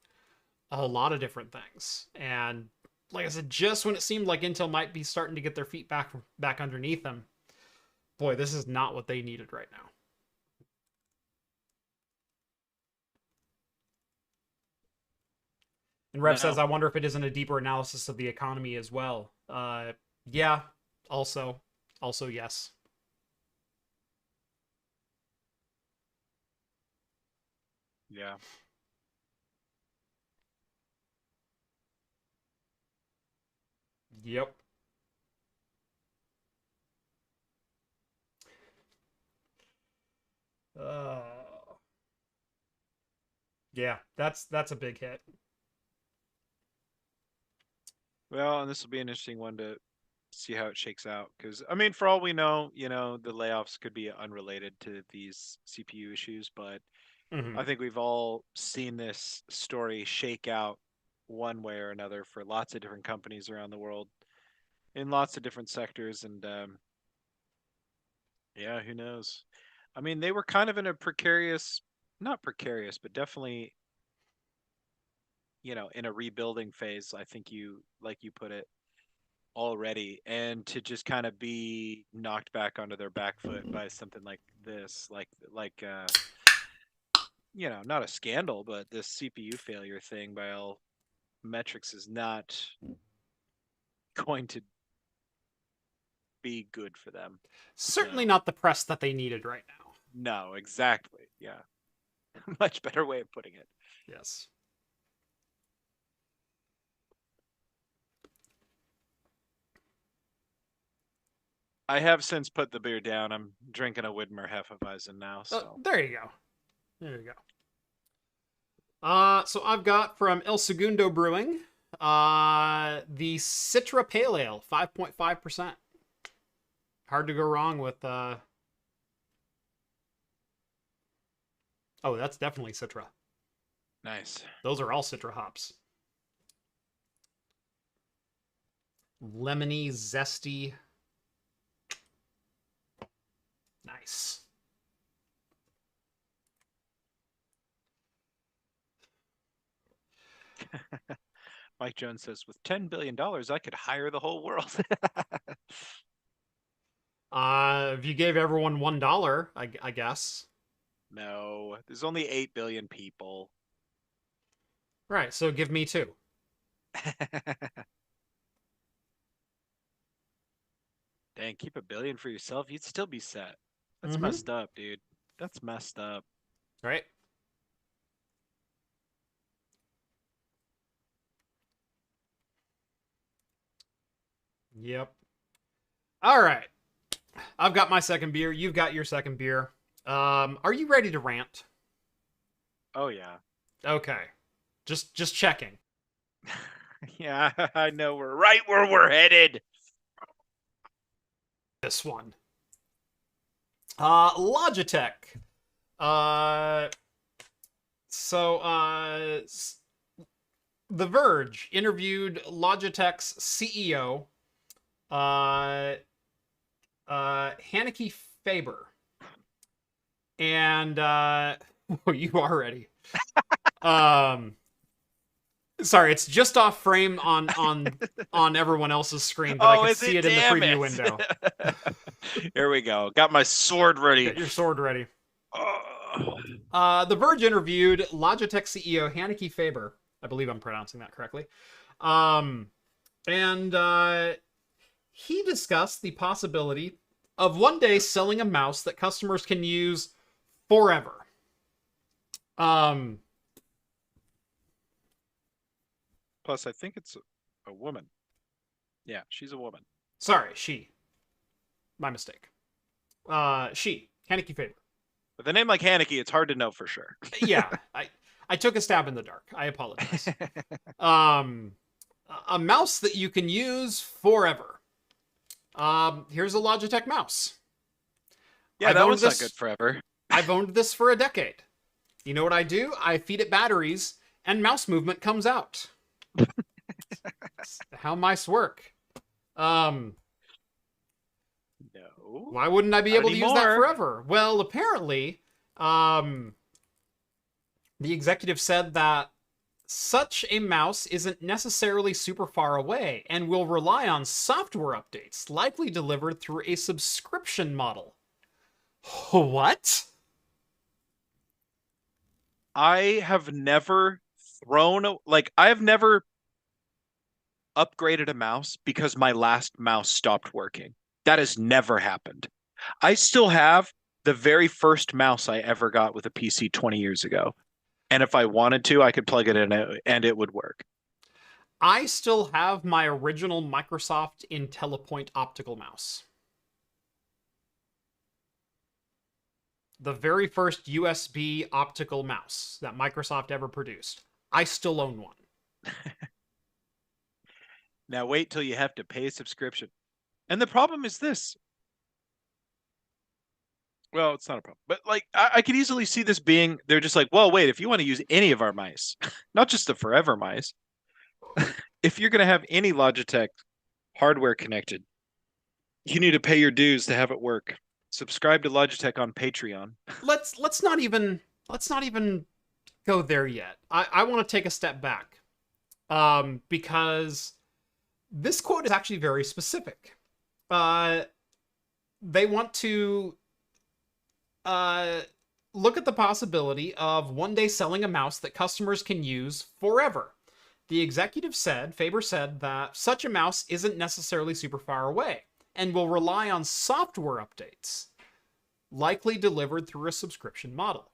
a lot of different things. And like I said, just when it seemed like Intel might be starting to get their feet back underneath them, boy, this is not what they needed right now. And Rev says, I wonder if it isn't a deeper analysis of the economy as well. Yeah, also yes. Yeah. Yep. Yeah, that's a big hit. Well, and this will be an interesting one to see how it shakes out. Because, I mean, for all we know, the layoffs could be unrelated to these CPU issues. But I think we've all seen this story shake out one way or another for lots of different companies around the world in lots of different sectors. And yeah, who knows? I mean, they were kind of in a precarious, not precarious, but definitely, in a rebuilding phase. I think like you put it, already, and to just kind of be knocked back onto their back foot by something like this, not a scandal, but this CPU failure thing by all metrics is not going to be good for them. Certainly not the press that they needed right now. No, exactly. Yeah. Much better way of putting it. Yes. I have since put the beer down. I'm drinking a Widmer Hefeweizen now. So There you go. There you go. So I've got from El Segundo Brewing, the Citra Pale Ale, 5.5%. Hard to go wrong with, oh, that's definitely Citra. nice. Those are all Citra hops. Lemony, zesty. Nice. Mike Jones says, with $10 billion, I could hire the whole world. If you gave everyone $1, I guess. No, there's only 8 billion people. Right, so give me 2. Dang, keep $1 billion for yourself. You'd still be set. That's messed up, dude. That's messed up. Right? Yep. All right. I've got my second beer. You've got your second beer. Are you ready to rant? Oh yeah. Okay. Just checking. Yeah, I know we're right where we're headed. This one. Logitech. The Verge interviewed Logitech's CEO, Hanneke Faber. And, oh, you are ready. Sorry, it's just off frame on everyone else's screen, but I can see it in the preview window. Here we go. Got my sword ready. Get your sword ready. The Verge interviewed Logitech CEO Hanneke Faber. I believe I'm pronouncing that correctly. He discussed the possibility of one day selling a mouse that customers can use forever. Plus, I think it's a woman. Yeah, she's a woman. Sorry, she. My mistake. She. Hanneke Faber. With a name like Hanneke, it's hard to know for sure. Yeah, I took a stab in the dark. I apologize. A mouse that you can use forever. Here's a Logitech mouse. Yeah, that one's not good forever. I've owned this for a decade. You know what I do? I feed it batteries, and mouse movement comes out. That's how mice work. No. Why wouldn't I be able to use that forever? Well, apparently, the executive said that such a mouse isn't necessarily super far away and will rely on software updates, likely delivered through a subscription model. What? I have never I have never upgraded a mouse because my last mouse stopped working. That has never happened. I still have the very first mouse I ever got with a PC 20 years ago. And if I wanted to, I could plug it in and it would work. I still have my original Microsoft IntelliPoint optical mouse. The very first USB optical mouse that Microsoft ever produced. I still own one. Now wait till you have to pay a subscription. And the problem is this. Well, it's not a problem. But like I could easily see this being, they're just like, well, wait, if you want to use any of our mice, not just the forever mice, if you're going to have any Logitech hardware connected, you need to pay your dues to have it work. Subscribe to Logitech on Patreon. Let's not even go there yet. I want to take a step back. Because this quote is actually very specific. They want to look at the possibility of one day selling a mouse that customers can use forever. The executive said, Faber said, that such a mouse isn't necessarily super far away and will rely on software updates, likely delivered through a subscription model.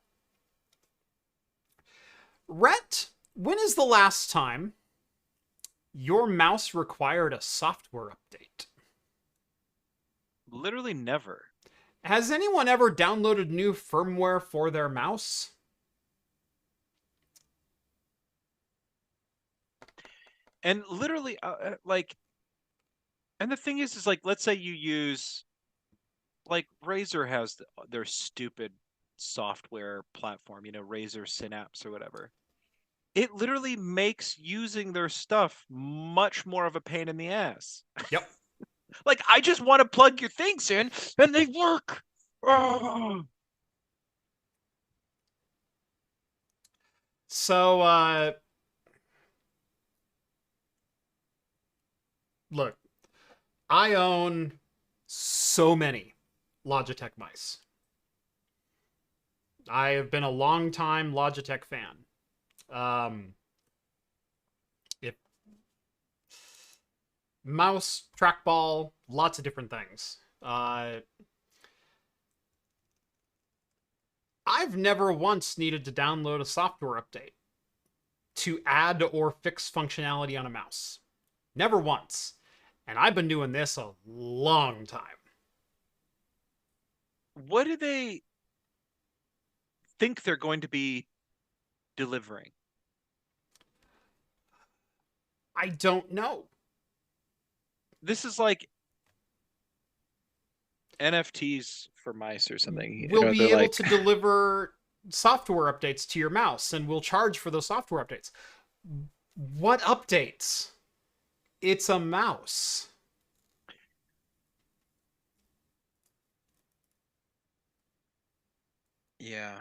Rett, when is the last time your mouse required a software update? Literally never. Has anyone ever downloaded new firmware for their mouse? And literally, like, and the thing is like, let's say you use, like, Razer has their stupid software platform, Razer Synapse or whatever. It literally makes using their stuff much more of a pain in the ass. Yep. Like, I just want to plug your things in and they work. Oh. So, look, I own so many Logitech mice. I have been a long time Logitech fan. If mouse, trackball, lots of different things. I've never once needed to download a software update to add or fix functionality on a mouse. Never once. And I've been doing this a long time. What do they think they're going to be delivering? I don't know. This is like NFTs for mice or something. We'll be able to deliver software updates to your mouse, and we'll charge for those software updates. What updates? It's a mouse. Yeah.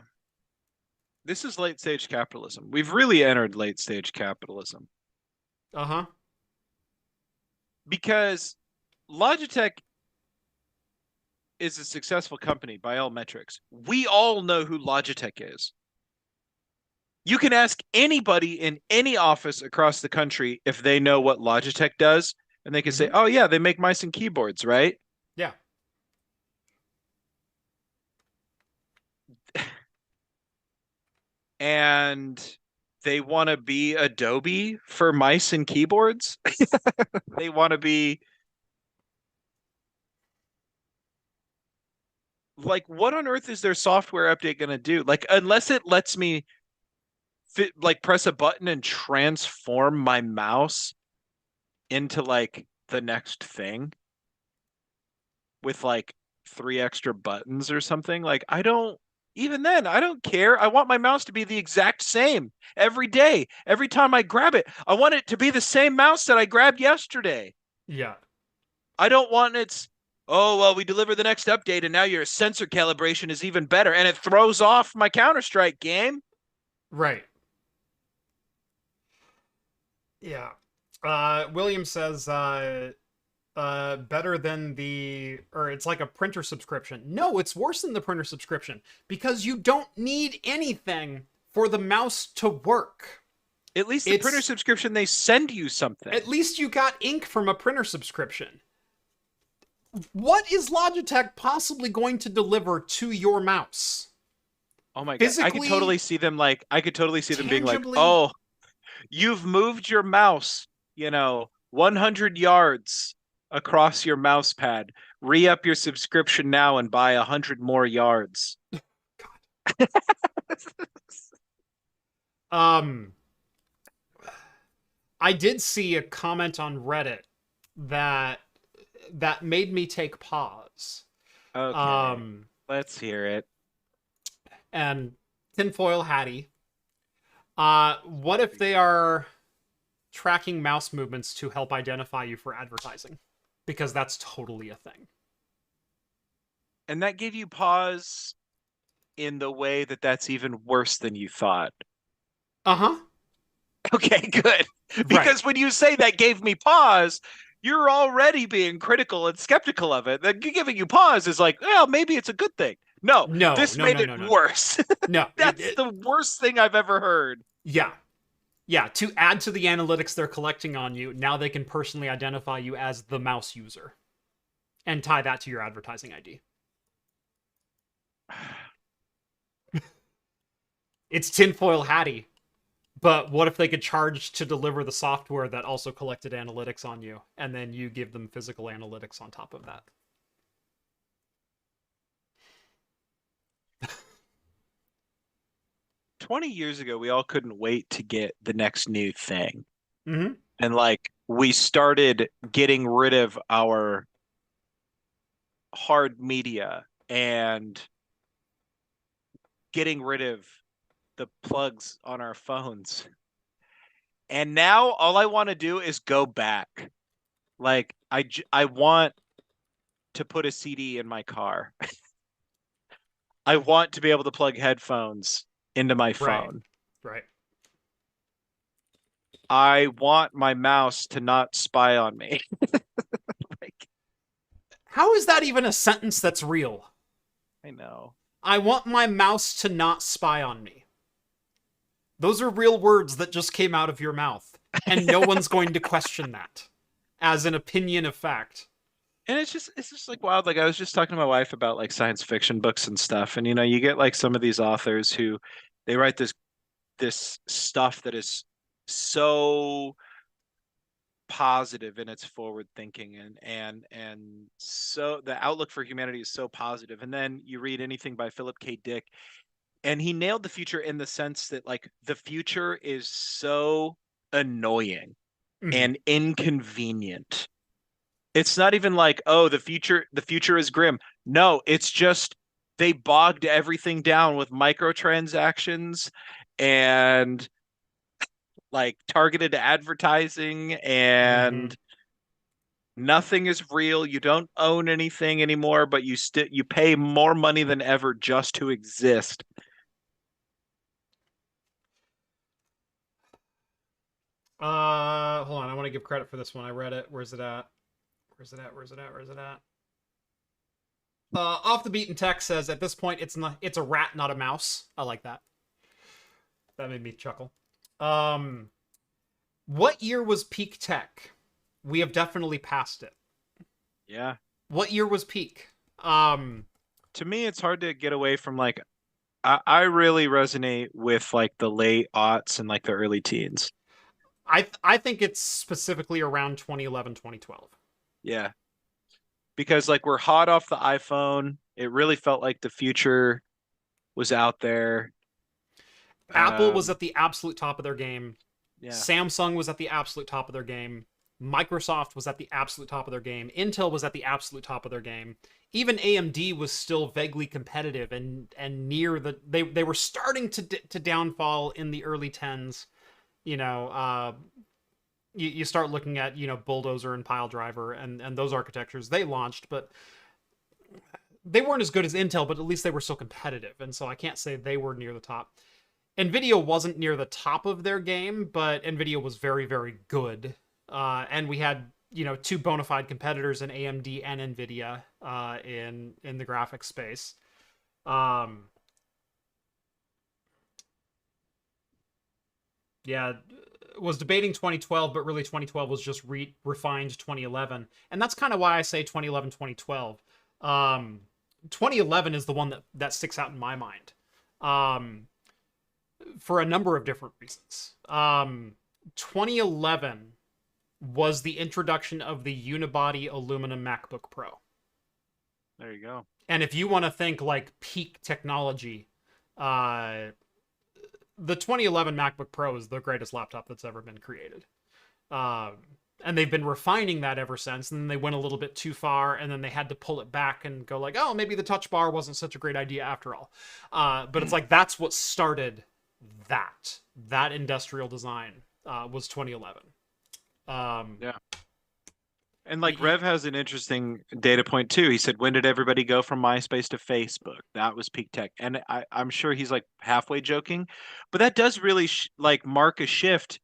This is late stage capitalism. We've really entered late stage capitalism. Uh-huh. Because Logitech is a successful company by all metrics. We all know who Logitech is. You can ask anybody in any office across the country if they know what Logitech does, and they can say, oh, yeah, they make mice and keyboards, right? Yeah. And they want to be Adobe for mice and keyboards. They want to be like, what on earth is their software update going to do? Like, unless it lets me press a button and transform my mouse into like the next thing with like 3 extra buttons or something. Like, even then, I don't care. I want my mouse to be the exact same every day. Every time I grab it, I want it to be the same mouse that I grabbed yesterday. Yeah. I don't want oh, well, we deliver the next update and now your sensor calibration is even better and it throws off my CrowdStrike game. Right. Yeah. William says, better than it's like a printer subscription. No, it's worse than the printer subscription because you don't need anything for the mouse to work. At least the printer subscription, they send you something. At least you got ink from a printer subscription. What is Logitech possibly going to deliver to your mouse? Oh my God. I could totally see them being like, oh, you've moved your mouse, 100 yards across your mouse pad. Re-up your subscription now and buy 100 more yards. God. I did see a comment on Reddit that made me take pause. Okay. Let's hear it. And Tinfoil Hattie. What if they are tracking mouse movements to help identify you for advertising? Because that's totally a thing. And that gave you pause in the way that that's even worse than you thought. Uh-huh. Okay, good. Because when you say that gave me pause, you're already being critical and skeptical of it. Then giving you pause is like, well, maybe it's a good thing. No, this made it worse. No. That's the worst thing I've ever heard. Yeah. Yeah, to add to the analytics they're collecting on you, now they can personally identify you as the mouse user and tie that to your advertising ID. It's Tinfoil Hattie. But what if they could charge to deliver the software that also collected analytics on you, and then you give them physical analytics on top of that? 20 years ago, we all couldn't wait to get the next new thing. Mm-hmm. And like we started getting rid of our hard media and getting rid of the plugs on our phones. And now all I want to do is go back. Like I want to put a CD in my car. I want to be able to plug headphones into my Right. phone. Right. I want my mouse to not spy on me. Like, How is that even a sentence that's real? I know. I want my mouse to not spy on me. Those are real words that just came out of your mouth, and no one's going to question that as an opinion of fact. And it's just like wild. Like I was just talking to my wife about like science fiction books and stuff. And you know, you get like some of these authors who they write this stuff that is so positive in its forward thinking and so the outlook for humanity is so positive. And then you read anything by Philip K. Dick, and he nailed the future in the sense that like the future is so annoying Mm-hmm. and inconvenient. It's not even like, oh, the future is grim. No, it's just they bogged everything down with microtransactions and like targeted advertising, Mm-hmm. and nothing is real. You don't own anything anymore, but you pay more money than ever just to exist. Hold on. I want to give credit for this one. I read it. Where's it at? Where's it at? Where's it at? Where's it at? Off the beaten tech says at this point it's a rat, not a mouse. I like that. That made me chuckle. Um, what year was peak tech? We have definitely passed it. Yeah. What year was peak? Um, To me, it's hard to get away from like I really resonate with like the late aughts and like the early teens. I think it's specifically around 2011, 2012. Yeah. Because like we're hot off the iPhone. It really felt like the future was out there. Apple was Um, at the absolute top of their game. yeah. Samsung was at the absolute top of their game. Microsoft was at the absolute top of their game. Intel was at the absolute top of their game. Even AMD was still vaguely competitive and near the they were starting to downfall in the early tens. You know, you start looking at Bulldozer and Piledriver and those architectures they launched, but they weren't as good as Intel, but at least they were still competitive. And so I can't say they were near the top. Nvidia wasn't near the top of their game, but Nvidia was very, very good. And we had two bona fide competitors in AMD and Nvidia in the graphics space. Um, yeah, was debating 2012, but really 2012 was just refined 2011, and that's kind of why I say 2011 2012. 2011 is the one that sticks out in my mind. Um, for a number of different reasons. 2011 was the introduction of the unibody aluminum MacBook Pro. There you go. And if you want to think like peak technology, uh, the 2011 MacBook Pro is the greatest laptop that's ever been created. Um, and they've been refining that ever since. And then they went a little bit too far, and then they had to pull it back and go like, oh, maybe the touch bar wasn't such a great idea after all. But it's like that's what started that industrial design was 2011. Yeah. And like Y- Rev has an interesting data point too. He said, when did everybody go from MySpace to Facebook? That was peak tech. And I'm sure he's like halfway joking, but that does really like mark a shift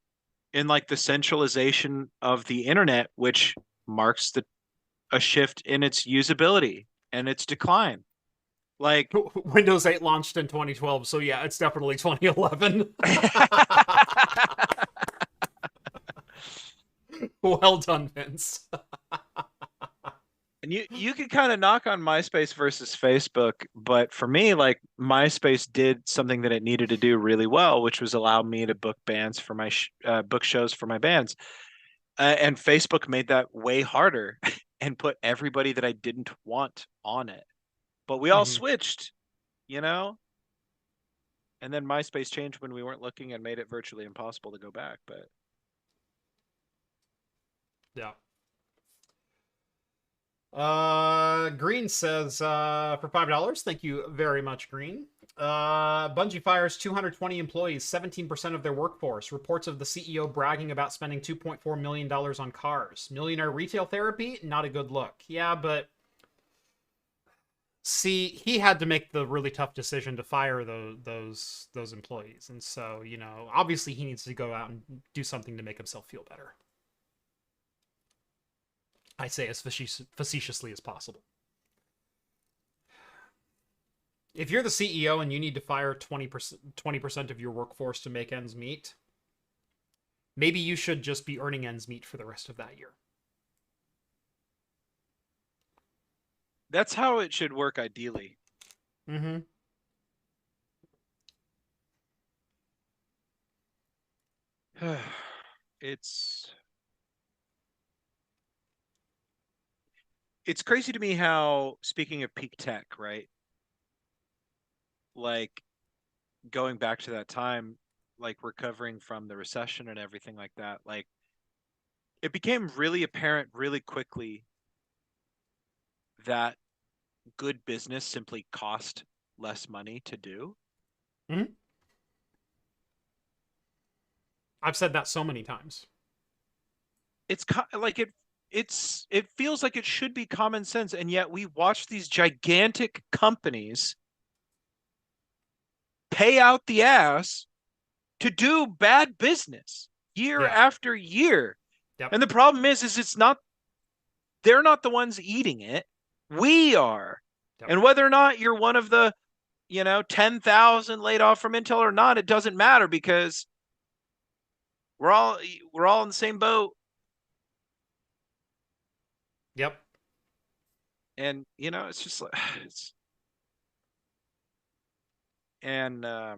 in like the centralization of the internet, which marks a shift in its usability and its decline. Like, Windows 8 launched in 2012, so yeah, it's definitely 2011. Well done, Vince. and you could kind of knock on MySpace versus Facebook, but for me, like MySpace did something that it needed to do really well, which was allow me to book bands for my book shows for my bands. And Facebook made that way harder and put everybody that I didn't want on it. But we all Mhm. switched, you know? And then MySpace changed when we weren't looking and made it virtually impossible to go back. But Yeah. Green says for $5. Thank you very much, Green. Bungie fires 220 employees, 17% of their workforce. Reports of the CEO bragging about spending $2.4 million on cars. Millionaire retail therapy, not a good look. Yeah, but see, he had to make the really tough decision to fire those employees, and so obviously he needs to go out and do something to make himself feel better. I say as facetiously as possible. If you're the CEO and you need to fire 20% of your workforce to make ends meet, maybe you should just be earning ends meet for the rest of that year. that's how it should work ideally. Mm-hmm. It's crazy to me how, speaking of peak tech, right? Like going back to that time, like recovering from the recession and everything like that, like it became really apparent really quickly that good business simply cost less money to do. Mm-hmm. I've said that so many times. It's like it feels like it should be common sense, and yet we watch these gigantic companies pay out the ass to do bad business year Yeah. after year. Yep. And the problem is it's not, they're not the ones eating it. We are. Yep. And whether or not you're one of the, 10,000 laid off from Intel or not, it doesn't matter, because we're all in the same boat. Yep. And it's just like yeah,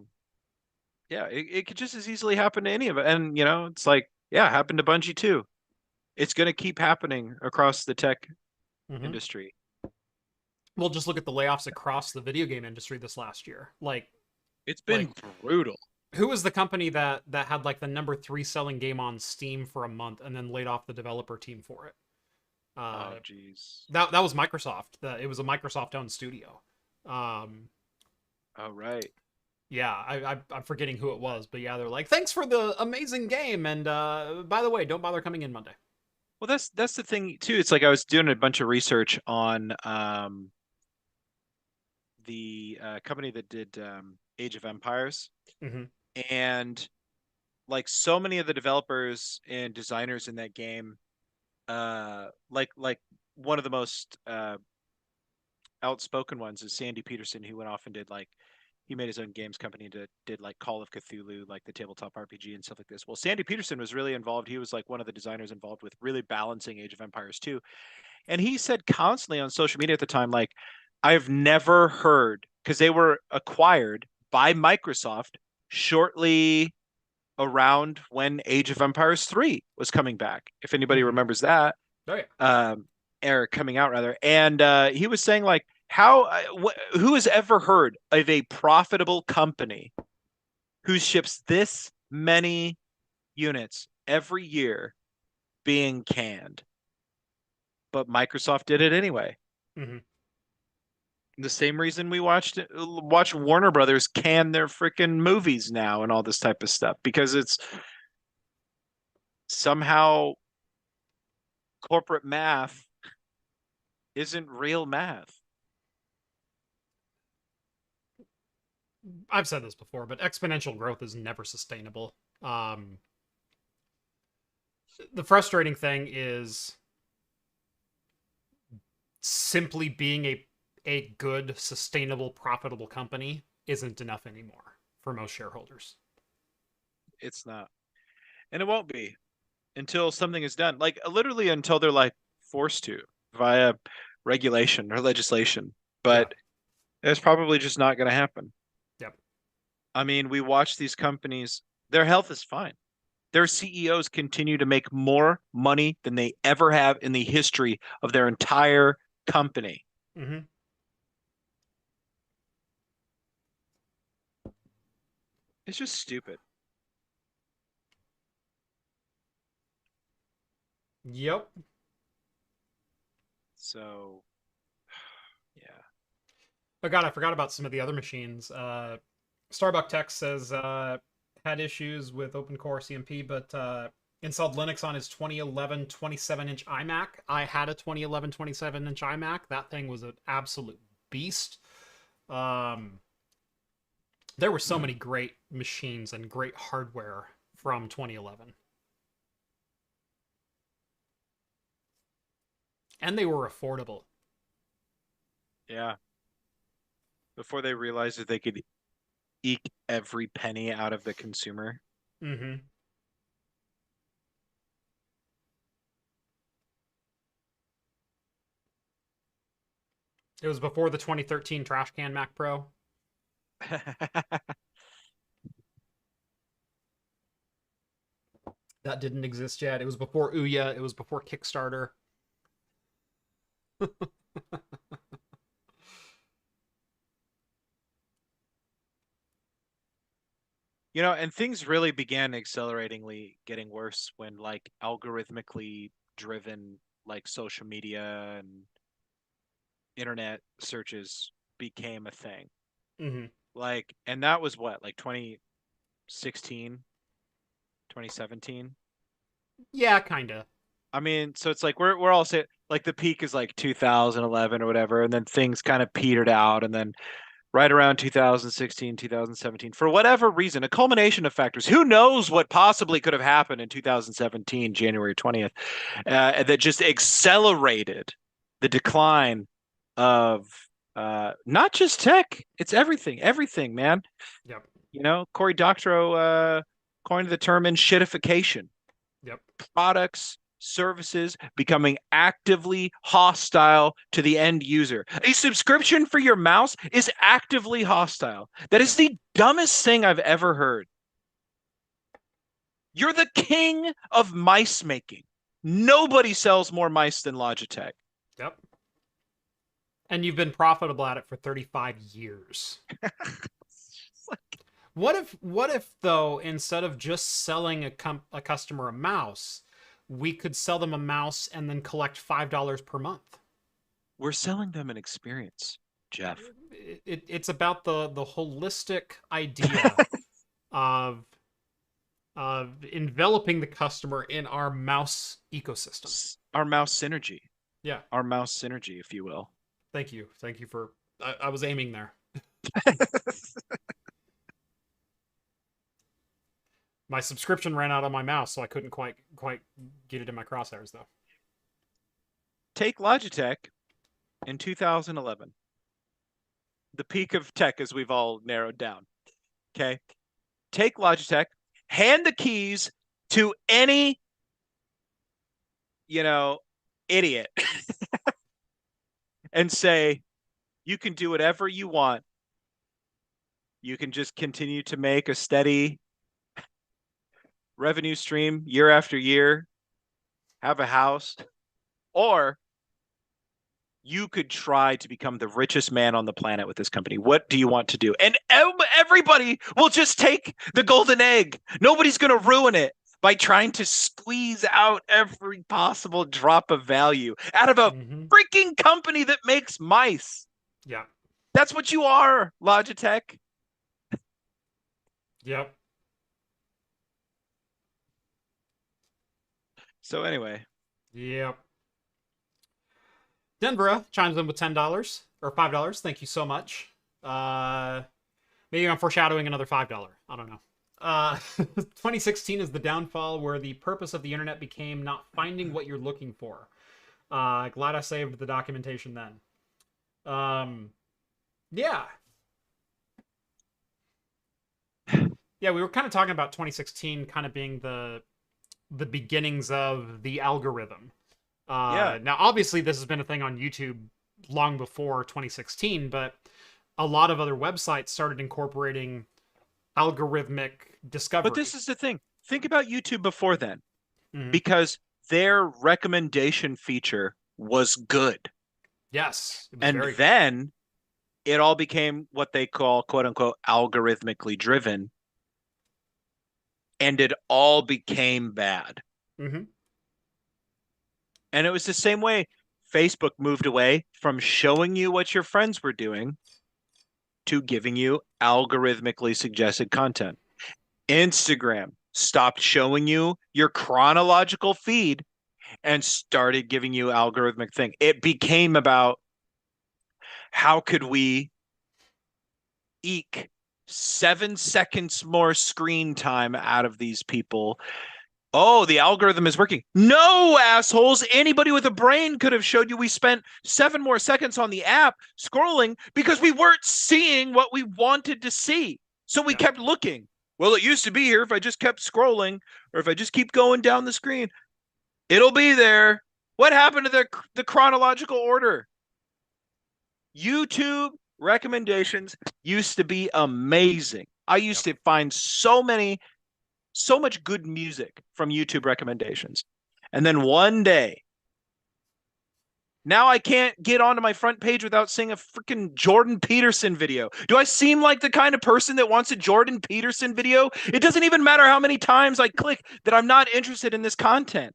it could just as easily happen to any of it. And it's like, yeah, happened to Bungie too. It's going to keep happening across the tech industry. Well, just look at the layoffs across the video game industry this last year. It's been brutal. Who was the company that had like the number 3 selling game on Steam for a month and then laid off the developer team for it? Oh, jeez. That was Microsoft. It was a Microsoft-owned studio. Oh, right. Yeah, I'm forgetting who it was, but yeah, they're like, thanks for the amazing game, and by the way, don't bother coming in Monday. Well, that's the thing too. It's like I was doing a bunch of research on the company that did Age of Empires, Mm-hmm. and like so many of the developers and designers in that game, like one of the most outspoken ones is Sandy Peterson, who went off and he made his own games company and did like Call of Cthulhu, like the tabletop RPG and stuff like this. Well, Sandy Peterson was really involved. He was like one of the designers involved with really balancing Age of Empires 2. And he said constantly on social media at the time, like, I've never heard, because they were acquired by Microsoft shortly around when Age of Empires 3 was coming back, if anybody remembers that. Oh yeah. Or coming out rather. And he was saying like, who has ever heard of a profitable company who ships this many units every year being canned? But Microsoft did it anyway. Mm-hmm. The same reason we watch Warner Brothers can their freaking movies now and all this type of stuff, because it's somehow corporate math isn't real math. I've said this before, but exponential growth is never sustainable. The frustrating thing is simply being a good, sustainable, profitable company isn't enough anymore for most shareholders. It's not. And it won't be until something is done. Like literally until they're like forced to via regulation or legislation. But it's probably just not going to happen. Yep. I mean, we watch these companies, their health is fine. Their CEOs continue to make more money than they ever have in the history of their entire company. Mm-hmm. It's just stupid. Yep. So, yeah. Oh god, I forgot about some of the other machines. Starbuck Tech says had issues with open core CMP, but installed Linux on his 2011 27-inch iMac. I had a 2011 27-inch iMac. That thing was an absolute beast. There were so many great machines and great hardware from 2011. And they were affordable. Yeah. Before they realized that they could eke every penny out of the consumer. Mm-hmm. It was before the 2013 Trash Can Mac Pro. That didn't exist yet. It was before Ouya. It was before Kickstarter. And things really began acceleratingly getting worse when like algorithmically driven like social media and internet searches became a thing. Mm-hmm. Like, and that was what, like 2016, 2017? Yeah, kinda. I mean, so it's like we're all saying like the peak is like 2011 or whatever, and then things kind of petered out, and then right around 2016, 2017, for whatever reason, a culmination of factors. Who knows what possibly could have happened in 2017, January 20th, that just accelerated the decline of not just tech, it's everything, man. Yep. Cory Doctorow coined the term in shitification. Yep. Products, services becoming actively hostile to the end user. A subscription for your mouse is actively hostile. That is the dumbest thing I've ever heard. You're the king of mice making. Nobody sells more mice than Logitech. Yep. And you've been profitable at it for 35 years. What if though, instead of just selling a customer a mouse, we could sell them a mouse and then collect $5 per month? We're selling them an experience, Jeff. It's about the holistic idea of enveloping the customer in our mouse ecosystem. Our mouse synergy. Yeah. Our mouse synergy, if you will. Thank you for I was aiming there. My subscription ran out on my mouse, so I couldn't quite get it in my crosshairs though. Take Logitech in 2011. The peak of tech as we've all narrowed down. Okay. Take Logitech, hand the keys to any, idiot and say, you can do whatever you want. You can just continue to make a steady revenue stream year after year, have a house, or you could try to become the richest man on the planet with this company. What do you want to do? And everybody will just take the golden egg. Nobody's going to ruin it by trying to squeeze out every possible drop of value out of a freaking company that makes mice. Yeah. That's what you are, Logitech. Yep. So anyway. Yep. Denver chimes in with $10 or $5. Thank you so much. Maybe I'm foreshadowing another $5. I don't know. 2016 is the downfall where the purpose of the internet became not finding what you're looking for. Glad I saved the documentation then. Yeah. Yeah, we were kind of talking about 2016 kind of being the beginnings of the algorithm. Now, obviously, this has been a thing on YouTube long before 2016, but a lot of other websites started incorporating algorithmic discovery. But this is the thing. Think about YouTube before then, because their recommendation feature was good. Yes. And then it all became what they call, quote unquote, algorithmically driven. and it all became bad. Mm-hmm. And it was the same way Facebook moved away from showing you what your friends were doing to giving you algorithmically suggested content. Instagram stopped showing you your chronological feed and started giving you algorithmic thing. It became about how could we eke 7 seconds more screen time out of these people. Oh, the algorithm is working. No, assholes. Anybody with a brain could have showed you we spent 7 more seconds on the app scrolling because we weren't seeing what we wanted to see. So we kept looking. Well, it used to be here if I just kept scrolling or if I just keep going down the screen. It'll be there. What happened to the chronological order? YouTube recommendations used to be amazing. I used to find so much good music from YouTube recommendations. And then one day, now I can't get onto my front page without seeing a freaking Jordan Peterson video. Do I seem like the kind of person that wants a Jordan Peterson video? It doesn't even matter how many times I click that I'm not interested in this content.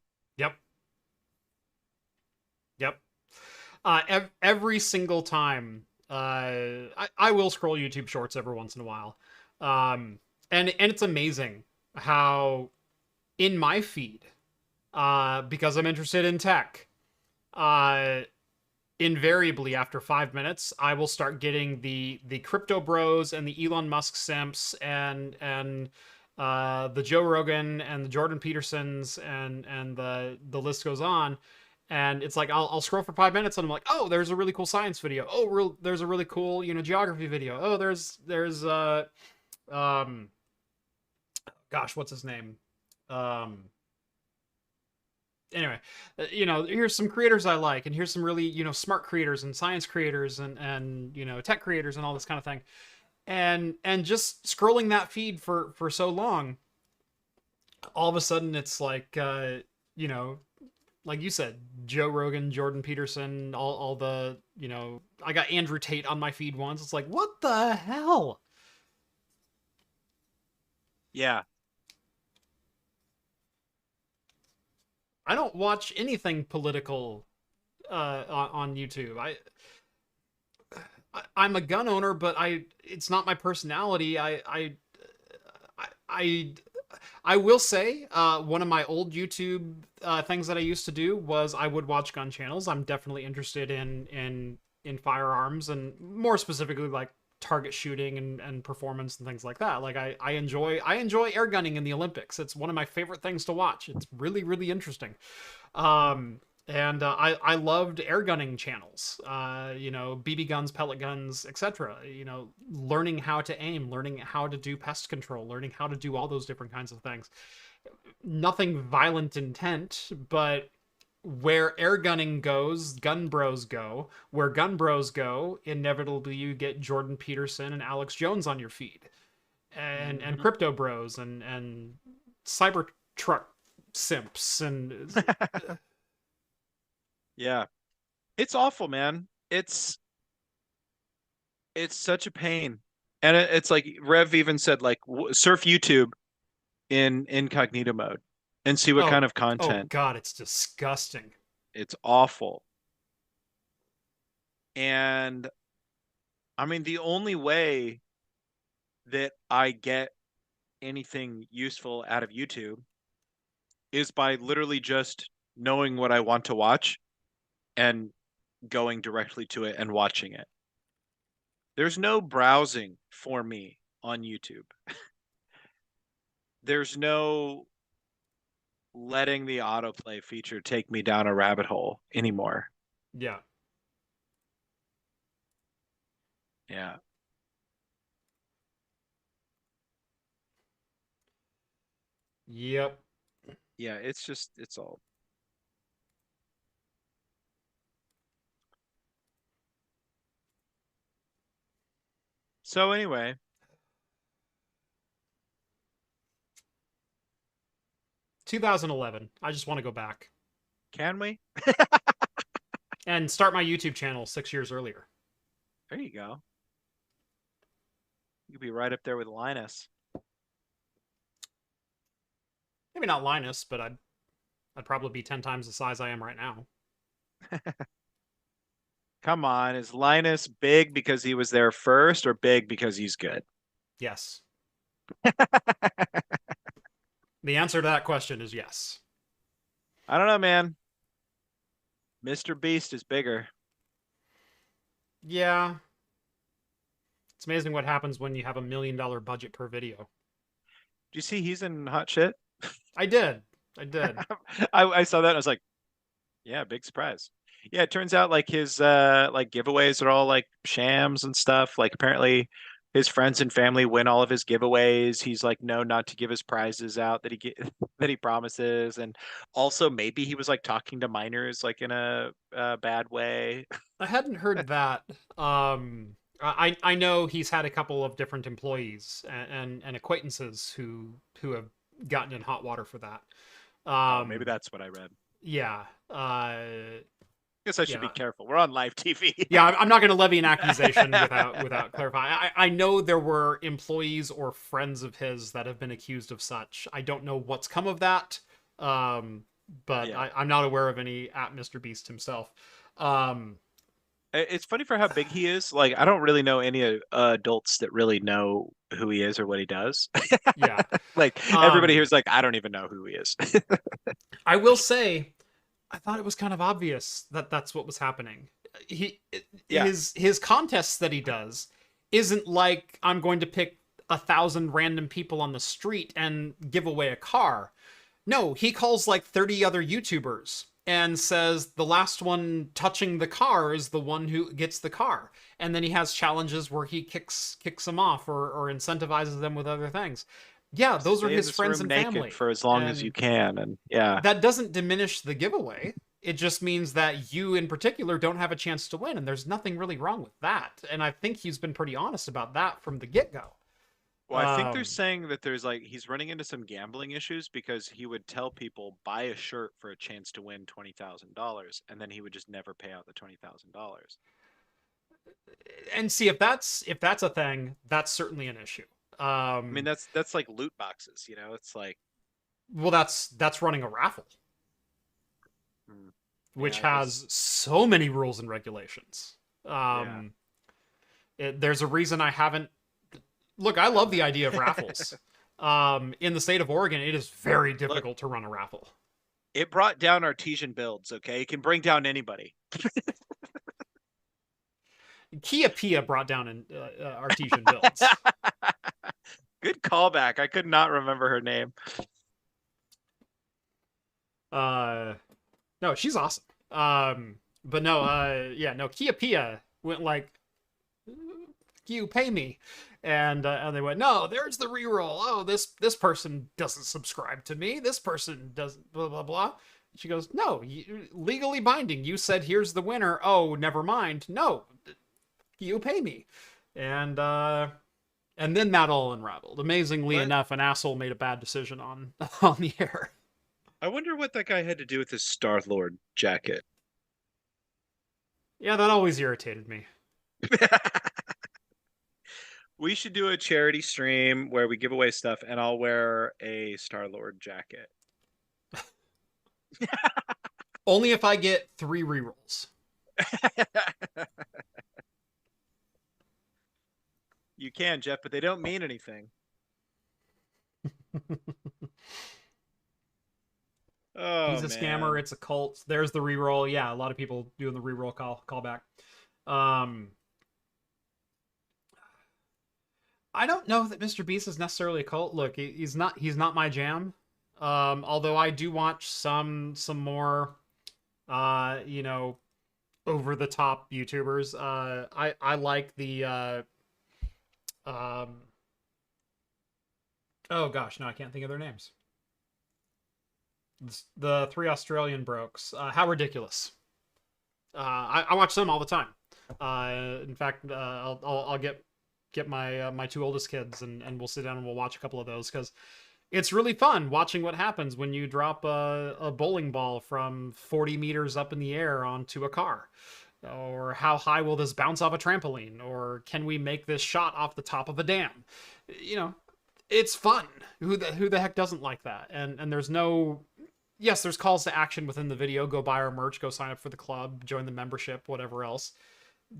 Yep. Every single time, I will scroll YouTube Shorts every once in a while, and it's amazing how in my feed, because I'm interested in tech, invariably after 5 minutes, I will start getting the crypto bros and the Elon Musk simps and the Joe Rogan and the Jordan Petersons and the list goes on. And it's like I'll scroll for 5 minutes and I'm like, oh, there's a really cool science video. Oh, there's a really cool geography video. Oh, there's gosh, what's his name? Anyway, here's some creators I like, and here's some really smart creators and science creators and tech creators and all this kind of thing. And just scrolling that feed for so long, all of a sudden it's like like you said, Joe Rogan, Jordan Peterson, all the, I got Andrew Tate on my feed once. It's like, what the hell? Yeah. I don't watch anything political on YouTube. I'm a gun owner, but it's not my personality. I will say, one of my old YouTube things that I used to do was I would watch gun channels. I'm definitely interested in firearms and more specifically like target shooting and performance and things like that. Like I enjoy air gunning in the Olympics. It's one of my favorite things to watch. It's really, really interesting. And I loved air gunning channels, BB guns, pellet guns, etc. Learning how to aim, learning how to do pest control, learning how to do all those different kinds of things. Nothing violent intent, but where air gunning goes, gun bros go. Where gun bros go, inevitably you get Jordan Peterson and Alex Jones on your feed, and crypto bros and cyber truck simps and Yeah. It's awful, man. It's such a pain. And it's like Rev even said, like, surf YouTube in incognito mode and see what kind of oh content. god, it's disgusting. It's awful. And I mean, the only way that I get anything useful out of YouTube is by literally just knowing what I want to watch and going directly to it and watching it. There's no browsing for me on YouTube. There's no letting the autoplay feature take me down a rabbit hole anymore. Yeah. Yeah. Yep. Yeah, it's all. So anyway, 2011. I just want to go back can we? and start my YouTube channel 6 years earlier. There you go. You could be right up there with Linus. maybe not Linus, but I'd probably be 10 times the size I am right now. Come on, is Linus big because he was there first or big because he's good? Yes. The answer to that question is yes. I don't know, man. Mr. Beast is bigger. Yeah. It's amazing what happens when you have $1 million budget per video. Do you see he's in hot shit? I did. I saw that and I was like, yeah, big surprise. Yeah, it turns out like his like giveaways are all like shams and stuff. Like apparently his friends and family win all of his giveaways. He's like known not to give his prizes out that he get that he promises. And also maybe he was like talking to minors like in a bad way. I hadn't heard that. I know he's had a couple of different employees and acquaintances who have gotten in hot water for that. Oh, maybe that's what I read. Yeah. Guess I should be careful. We're on live TV. Yeah, I'm not going to levy an accusation without clarifying. I know there were employees or friends of his that have been accused of such. I don't know what's come of that, but yeah. I'm not aware of any at Mr. Beast himself. It's funny for how big he is. Like, I don't really know any adults that really know who he is or what he does. Yeah. Like, everybody here's like, I don't even know who he is. I will say, I thought it was kind of obvious that that's what was happening. His contests that he does isn't like I'm going to pick 1,000 random people on the street and give away a car. No, he calls like 30 other YouTubers and says the last one touching the car is the one who gets the car. And then he has challenges where he kicks them off or incentivizes them with other things. Yeah, those are his friends and family. For as long as you can, and yeah. That doesn't diminish the giveaway. It just means that you in particular don't have a chance to win, and there's nothing really wrong with that. And I think he's been pretty honest about that from the get-go. Well, I think they're saying that there's like he's running into some gambling issues because he would tell people buy a shirt for a chance to win $20,000, and then he would just never pay out the $20,000. And see, if that's a thing, that's certainly an issue. I mean, that's like loot boxes, you know. It's like, well, that's running a raffle, which has so many rules and regulations. There's a reason I haven't. Look, I love the idea of raffles. In the state of Oregon, it is very difficult to run a raffle. It brought down artesian builds. Okay, it can bring down anybody. Kia Pia brought down artesian builds. Good callback. I could not remember her name. No, she's awesome. But no, no, Kia Pia went like, you pay me. And they went, no, there's the reroll. Oh, this person doesn't subscribe to me. This person doesn't, blah, blah, blah. She goes, no, legally binding. You said, here's the winner. Oh, never mind. No, you pay me. And then that all unraveled. Amazingly enough, an asshole made a bad decision on the air. I wonder what that guy had to do with his Star-Lord jacket. Yeah, that always irritated me. We should do a charity stream where we give away stuff, and I'll wear a Star-Lord jacket. Only if I get 3 rerolls. You can, Jeff, but they don't mean anything. Oh, he's a scammer. It's a cult. There's the reroll. Yeah, a lot of people doing the reroll callback. I don't know that Mr. Beast is necessarily a cult. Look, he's not my jam. Although I do watch some more, over the top YouTubers. I like the oh gosh, no, I can't think of their names. The 3 Australian brokes. How ridiculous. I watch them all the time. In fact, I'll get my 2 oldest kids and we'll sit down and we'll watch a couple of those because it's really fun watching what happens when you drop a bowling ball from 40 meters up in the air onto a car. Or how high will this bounce off a trampoline? Or can we make this shot off the top of a dam? it's fun. Who the heck doesn't like that? And there's no, yes, there's calls to action within the video. Go buy our merch, go sign up for the club, join the membership, whatever else.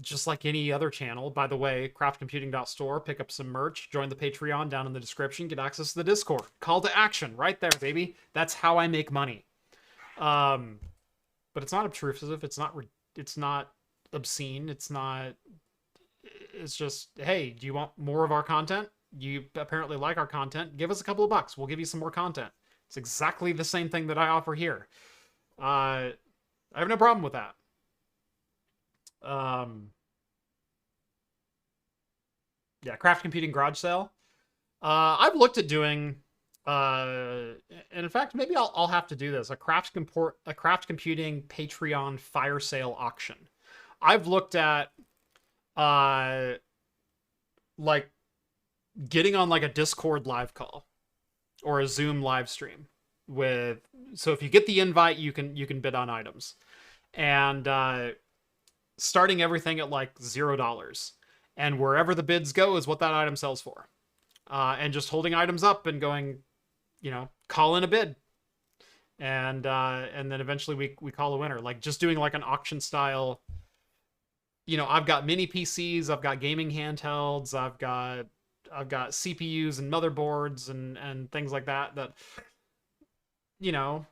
Just like any other channel. By the way, craftcomputing.store, pick up some merch, join the Patreon down in the description, get access to the Discord. Call to action right there, baby. That's how I make money. But it's not obtrusive. It's not obscene. It's just, hey, do you want more of our content? You apparently like our content. Give us a couple of bucks. We'll give you some more content. It's exactly the same thing that I offer here. I have no problem with that. Yeah, craft computing garage sale. I've looked at doing, and in fact, maybe I'll have to do this, a craft computing Patreon fire sale auction. I've looked at, like getting on like a Discord live call or a Zoom live stream so if you get the invite, you can bid on items, and starting everything at like $0, and wherever the bids go is what that item sells for, and just holding items up and going, call in a bid, and then eventually we call a winner, like just doing like an auction style. I've got mini PCs, I've got gaming handhelds, I've got CPUs and motherboards and things like that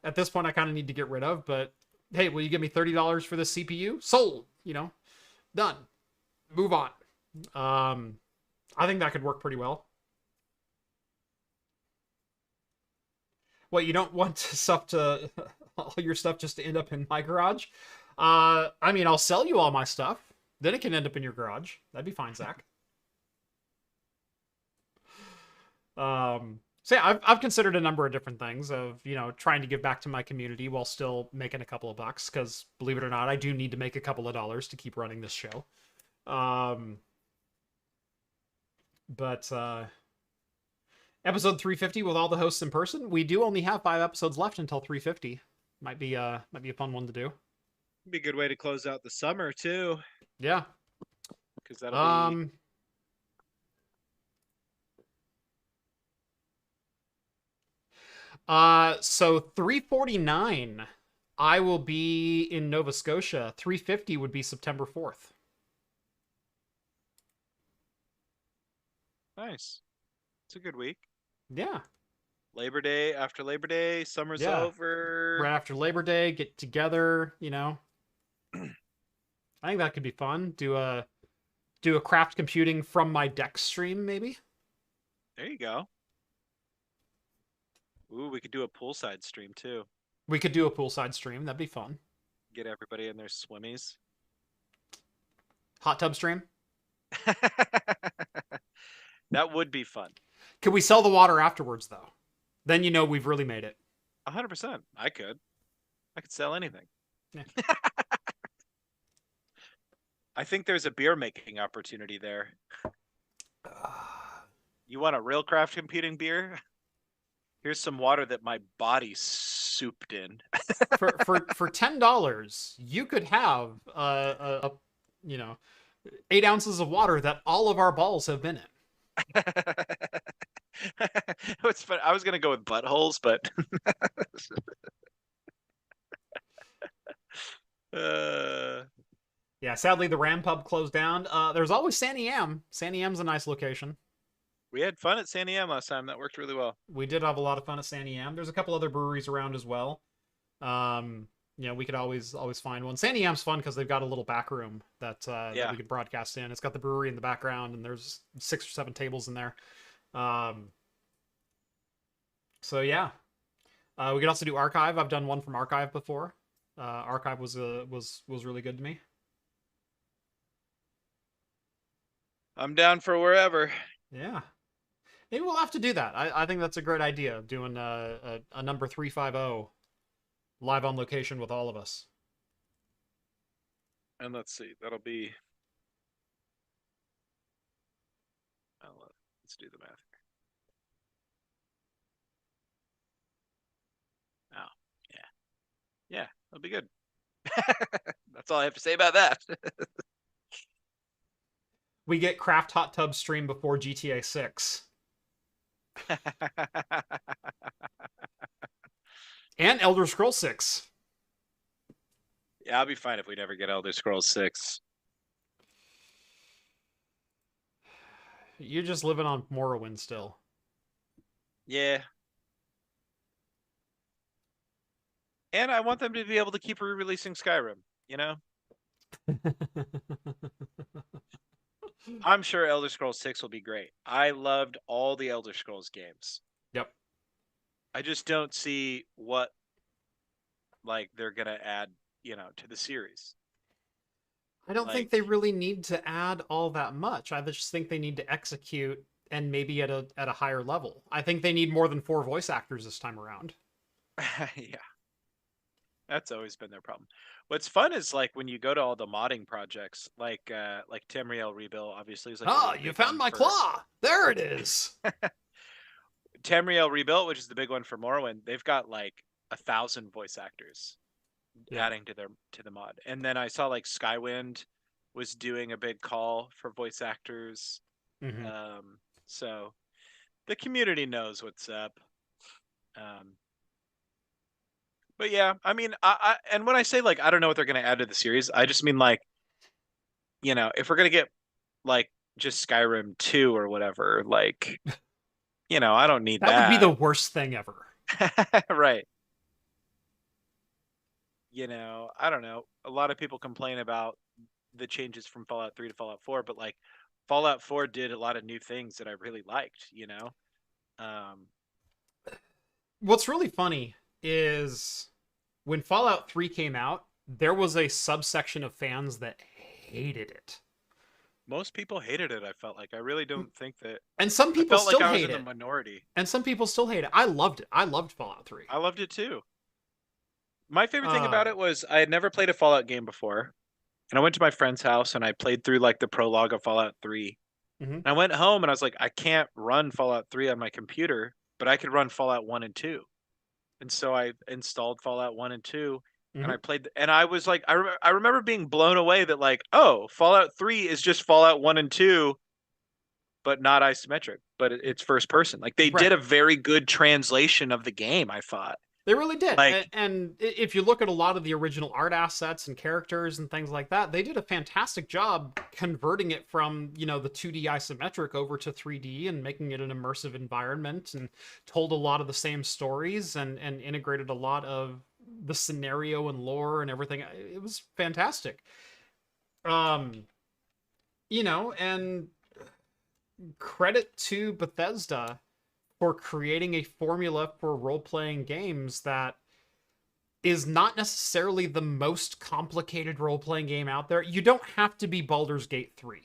at this point I kind of need to get rid of, but hey, will you give me $30 for this CPU? Sold, done. Move on. I think that could work pretty well. What, you don't want all your stuff just to end up in my garage? I mean, I'll sell you all my stuff. Then it can end up in your garage. That'd be fine, Zach. So yeah, I've considered a number of different things of, trying to give back to my community while still making a couple of bucks, because believe it or not, I do need to make a couple of dollars to keep running this show. But episode 350 with all the hosts in person. We do only have 5 episodes left until 350. Might be a fun one to do. Be a good way to close out the summer too. Yeah. Because that'll be... So 349, I will be in Nova Scotia. 350 would be September 4th. Nice. It's a good week. Yeah. Labor Day, after Labor Day, summer's over. Right after Labor Day, get together, I think that could be fun. Do a craft computing from my deck stream, maybe. There you go. Ooh, we could do a poolside stream too. We could do a poolside stream. That'd be fun. Get everybody in their swimmies. Hot tub stream. That would be fun. Could we sell the water afterwards, though? Then we've really made it. 100%. I could sell anything. Yeah. I think there's a beer making opportunity there. You want a real craft computing beer? Here's some water that my body's souped in. for $10, you could have 8 ounces of water that all of our balls have been in. It's fun. I was gonna go with buttholes, but yeah, sadly the Ram Pub closed down. There's always Sandy Am. Sandy Am's a nice location. We had fun at Sandy Am last time. That worked really well. We did have a lot of fun at Sandy Am. There's a couple other breweries around as well. We could always find one. Sandy Am's fun because they've got a little back room that we could broadcast in. It's got the brewery in the background, and there's 6 or 7 tables in there. So yeah, we could also do Archive. I've done one from Archive before. Archive was really good to me. I'm down for wherever. Yeah. Maybe we'll have to do that. I think that's a great idea, doing a number 350 live on location with all of us. And let's see, that'll be... let's do the math here. Oh, yeah. Yeah, that'll be good. That's all I have to say about that. We get Craft Hot Tub stream before GTA 6. And Elder Scrolls 6. Yeah, I'll be fine if we never get Elder Scrolls 6. You're just living on Morrowind still. Yeah. And I want them to be able to keep re-releasing Skyrim, you know? I'm sure Elder Scrolls 6 will be great. I loved all the Elder Scrolls games. Yep. I just don't see what like they're going to add, to the series. I don't think they really need to add all that much. I just think they need to execute and maybe at a higher level. I think they need more than 4 voice actors this time around. Yeah. That's always been their problem. What's fun is like when you go to all the modding projects, like Tamriel Rebuild obviously is like Oh, you found my claw. There it is. Tamriel Rebuilt, which is the big one for Morrowind, they've got like 1,000 voice actors adding to the mod. And then I saw like Skywind was doing a big call for voice actors. So the community knows what's up. But yeah, I mean, I and when I say like I don't know what they're going to add to the series, I just mean like, if we're going to get like just Skyrim 2 or whatever, like, I don't need that. That would be the worst thing ever. Right. I don't know. A lot of people complain about the changes from Fallout 3 to Fallout 4, but like Fallout 4 did a lot of new things that I really liked, What's really funny is when Fallout 3 came out, there was a subsection of fans that hated it. Most people hated it, I felt like. I really don't think that. And some people still like hate it. The minority. And some people still hate it. I loved it. I loved Fallout 3. I loved it too. My favorite thing about it was I had never played a Fallout game before. And I went to my friend's house and I played through like the prologue of Fallout 3. And I went home and I was like, I can't run Fallout 3 on my computer, but I could run Fallout 1 and 2. And so I installed Fallout 1 and 2 and I played, and I was like, I remember being blown away that like, oh, Fallout 3 is just Fallout 1 and 2, but not isometric, but it's first person. Like they did a very good translation of the game, I thought. They really did. And if you look at a lot of the original art assets and characters and things like that, they did a fantastic job converting it from, the 2D isometric over to 3D and making it an immersive environment and told a lot of the same stories and integrated a lot of the scenario and lore and everything. It was fantastic. And credit to Bethesda for creating a formula for role-playing games that is not necessarily the most complicated role-playing game out there. You don't have to be Baldur's Gate 3.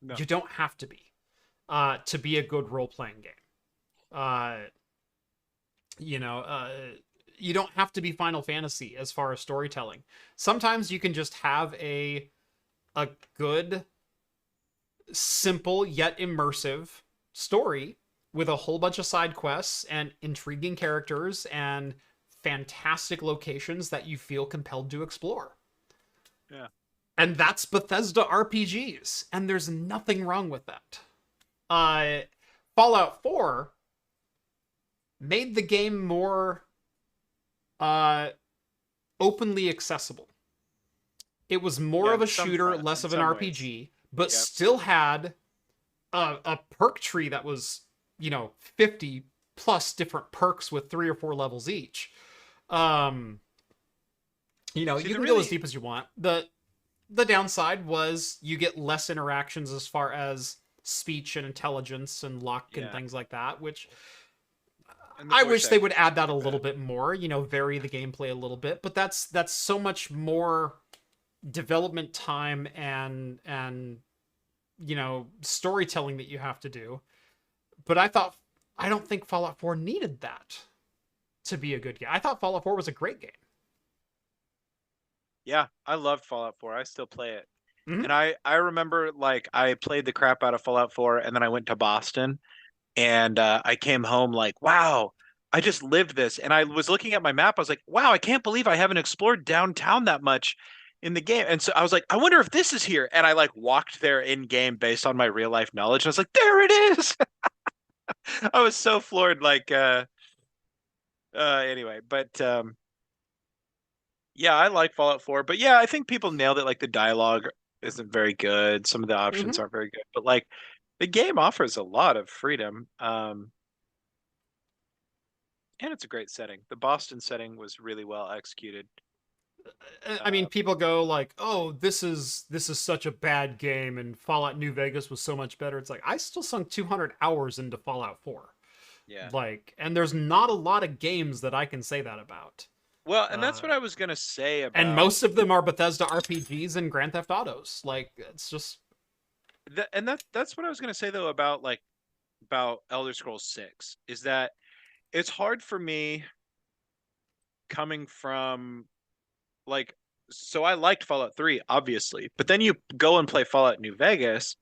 No. You don't have to be a good role-playing game. You don't have to be Final Fantasy as far as storytelling. Sometimes you can just have a good, simple yet immersive story with a whole bunch of side quests and intriguing characters and fantastic locations that you feel compelled to explore. Yeah. And that's Bethesda RPGs, and there's nothing wrong with that. Fallout 4 made the game more openly accessible. It was more of a shooter, less of an RPG, but still had a perk tree that was 50 plus different perks with 3 or 4 levels each. You can go as deep as you want. The downside was you get less interactions as far as speech and intelligence and luck and things like that, which I wish they would add that a little bit more, vary the gameplay a little bit, but that's so much more development time and storytelling that you have to do. But I don't think Fallout 4 needed that to be a good game. I thought Fallout 4 was a great game. Yeah, I loved Fallout 4. I still play it. And I remember like I played the crap out of Fallout 4 and then I went to Boston and I came home like, wow, I just lived this. And I was looking at my map. I was like, wow, I can't believe I haven't explored downtown that much in the game. And so I was like, I wonder if this is here. And I like walked there in game based on my real life knowledge. And I was like, there it is. I was so floored. Like, anyway, but yeah, I like Fallout 4. But yeah, I think people nailed it. Like the dialogue isn't very good. Some of the options Hmm. aren't very good. But like the game offers a lot of freedom. And it's a great setting. The Boston setting was really well executed. I mean, Uh, people go like, "Oh, this is such a bad game," and Fallout New Vegas was so much better. It's like I still sunk 200 hours into Fallout 4. yeah. Like, and there's not a lot of games that I can say that about. Well, and that's Uh, what I was gonna say and about most of them are Bethesda RPGs and Grand Theft Autos. Like, it's just that, and that's what I was gonna say though about like about Elder Scrolls 6 is that it's hard for me coming from like so I liked Fallout 3 obviously, but then you go and play Fallout New Vegas,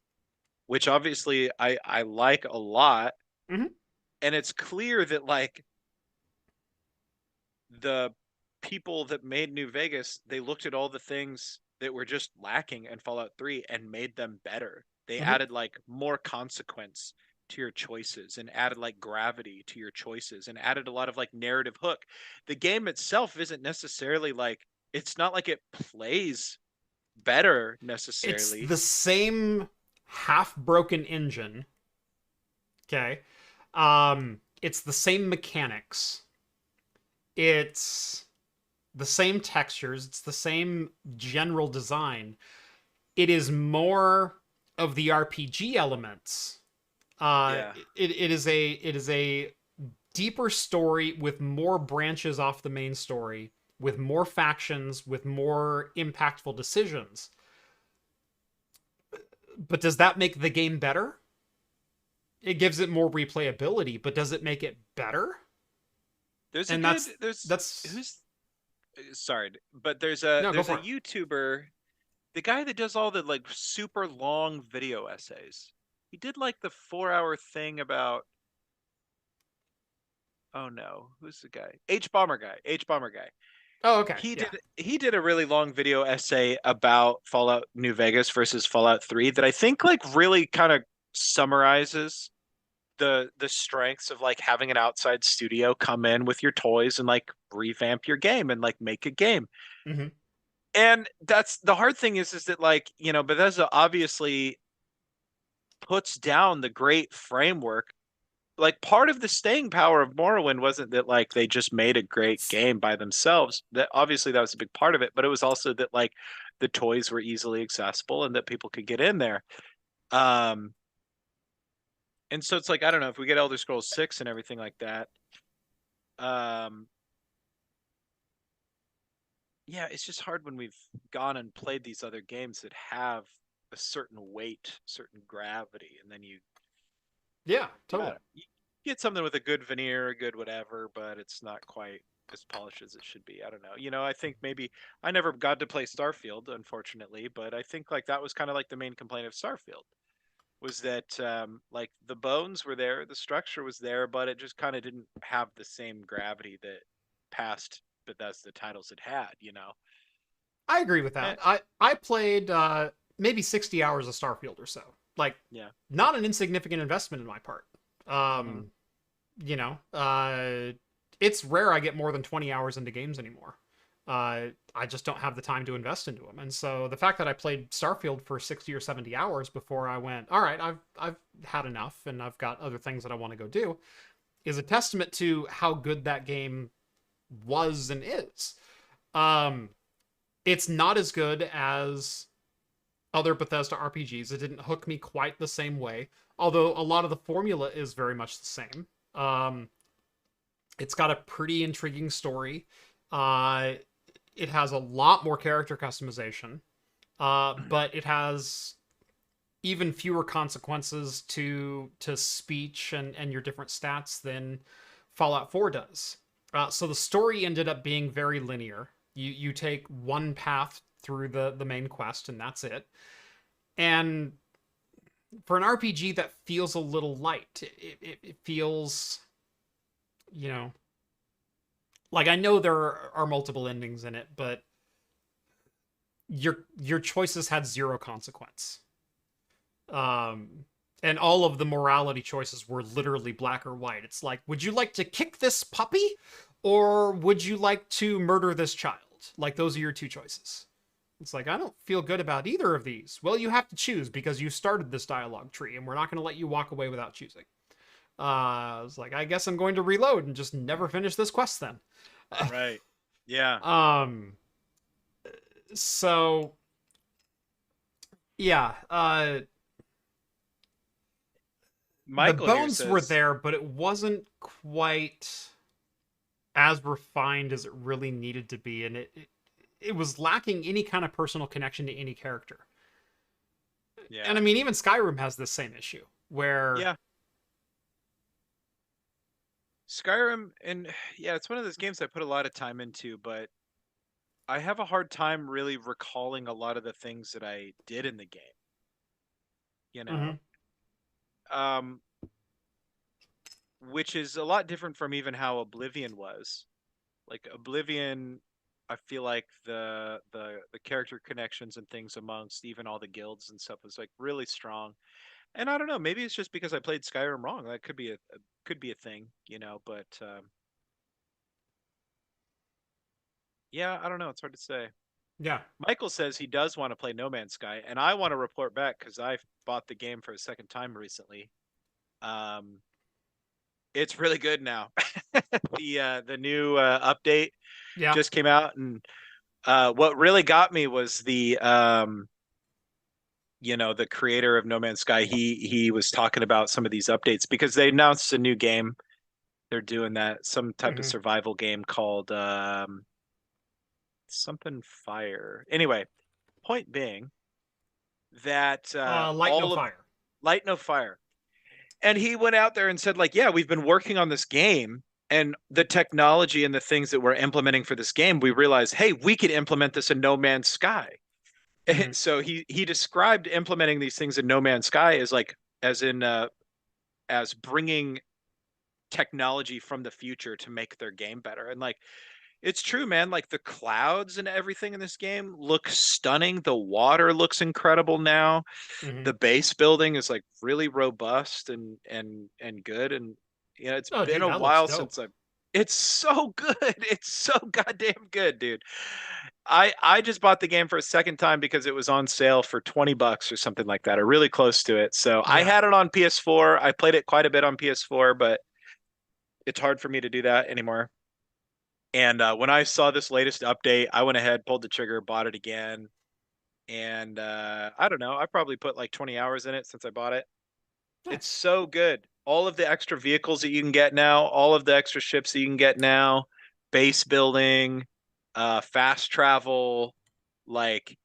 which obviously I like a lot, mhm. and it's clear that like the people that made New Vegas, they looked at all the things that were just lacking in Fallout 3 and made them better. They Mhm. added like more consequence to your choices and added like gravity to your choices and added a lot of like narrative hook. The game itself isn't necessarily like it's not like it plays better It's necessarily. the same half-broken engine. Okay, it's the same mechanics. It's the same textures. It's the same general design. It is more of the RPG elements. Yeah. It is a deeper story with more branches off the main story, with more factions, with more impactful decisions. But does that make the game better? It gives it more replayability, but does it make it better? There's a And good that's there's that's who's sorry, but there's a no, go there's a for it. YouTuber, the guy that does all the like super long video essays. He did like the 4 hour thing about oh no, who's the guy? H Bomber guy. Oh, okay, yeah. He did a really long video essay about Fallout New Vegas versus Fallout 3 that I think like really kind of summarizes the strengths of like having an outside studio come in with your toys and like revamp your game and like make a game. Hmm. And that's the hard thing is that like, you know, Bethesda obviously puts down the great framework. Like part of the staying power of Morrowind wasn't that like they just made a great game by themselves. That obviously that was a big part of it, but it was also that like the toys were easily accessible and that people could get in there. Um and so it's like I don't know if we get Elder Scrolls 6 and everything like that. Um yeah, it's just hard when we've gone and played these other games that have a certain weight, certain gravity, and then Yeah, yeah, totally. you get something with a good veneer, a good whatever, but it's not quite as polished as it should be. I don't know. You know, I think maybe I never got to play Starfield, unfortunately, but I think like that was kind of like the main complaint of Starfield was that like the bones were there, the structure was there, but it just kind of didn't have the same gravity that past Bethesda titles had, you know. I agree with Eh, that. I played maybe 60 hours of Starfield or so. Like, yeah. not an insignificant investment in my part. Hmm. Um, you know, it's rare I get more than 20 hours into games anymore. I just don't have the time to invest into them. And so the fact that I played Starfield for 60 or 70 hours before I went, all right, I've had enough and I've got other things that I want to go do is a testament to how good that game was and is. Um, it's not as good as other Bethesda RPGs. It didn't hook me quite the same way, although a lot of the formula is very much the same. It's got a pretty intriguing story. Uh, it has a lot more character customization, but it has even fewer consequences to speech and your different stats than Fallout 4 does. So the story ended up being very linear. You take one path through the main quest and that's it. And for an RPG that feels a little light, it feels, you know, like I know there are multiple endings in it, but your choices had zero consequence. Um, And all of the morality choices were literally black or white. It's like, would you like to kick this puppy, or would you like to murder this child? Like, those are your two choices. It's like, I don't feel good about either of these. Well, you have to choose because you started this dialogue tree, and we're not going to let you walk away without choosing. I was like, I guess I'm going to reload and just never finish this quest then. Right. Yeah. So yeah, Michael the here bones were says, there, but it wasn't quite as refined as it really needed to be, and it was lacking any kind of personal connection to any character. yeah. And I mean, even Skyrim has this same issue where Yeah. Skyrim, and yeah, it's one of those games I put a lot of time into, but I have a hard time really recalling a lot of the things that I did in the game, you know? Mhm. Um, which is a lot different from even how Oblivion was. Like Oblivion, I feel like the character connections and things amongst even all the guilds and stuff was like really strong. And I don't know, maybe it's just because I played Skyrim wrong. That could be a thing, but yeah, I don't know, it's hard to say. Yeah. Michael says he does want to play No Man's Sky, and I want to report back because I bought the game for a second time recently. Um, it's really good now. The new update Yeah. just came out, and what really got me was the creator of No Man's Sky. He was talking about some of these updates because they announced a new game. They're doing some type of Mhm. survival game called something Fire. Anyway, point being that Light no all of fire. Light No Fire. And he went out there and said, like, yeah, we've been working on this game, and the technology and the things that we're implementing for this game, we realized, hey, we could implement this in No Man's Sky. Mhm. So he described implementing these things in No Man's Sky as like as bringing technology from the future to make their game better. And like, it's true, man. Like the clouds and everything in this game look stunning. The water looks incredible now. Mhm. The base building is like really robust and good. And it's Oh, been dude, a that looks while dope. since I've. It's so good. It's so goddamn good, dude. I just bought the game for a second time because it was on sale for $20 or something like that, or really close to it. So I Yeah. had it on PS4. I played it quite a bit on PS4, but it's hard for me to do that anymore. And when I saw this latest update, I went ahead, pulled the trigger, bought it again. And I don't know, I probably put like 20 hours in it since I bought it. It's Nice. so good. All of the extra vehicles that you can get now, all of the extra ships that you can get now, base building, fast travel, like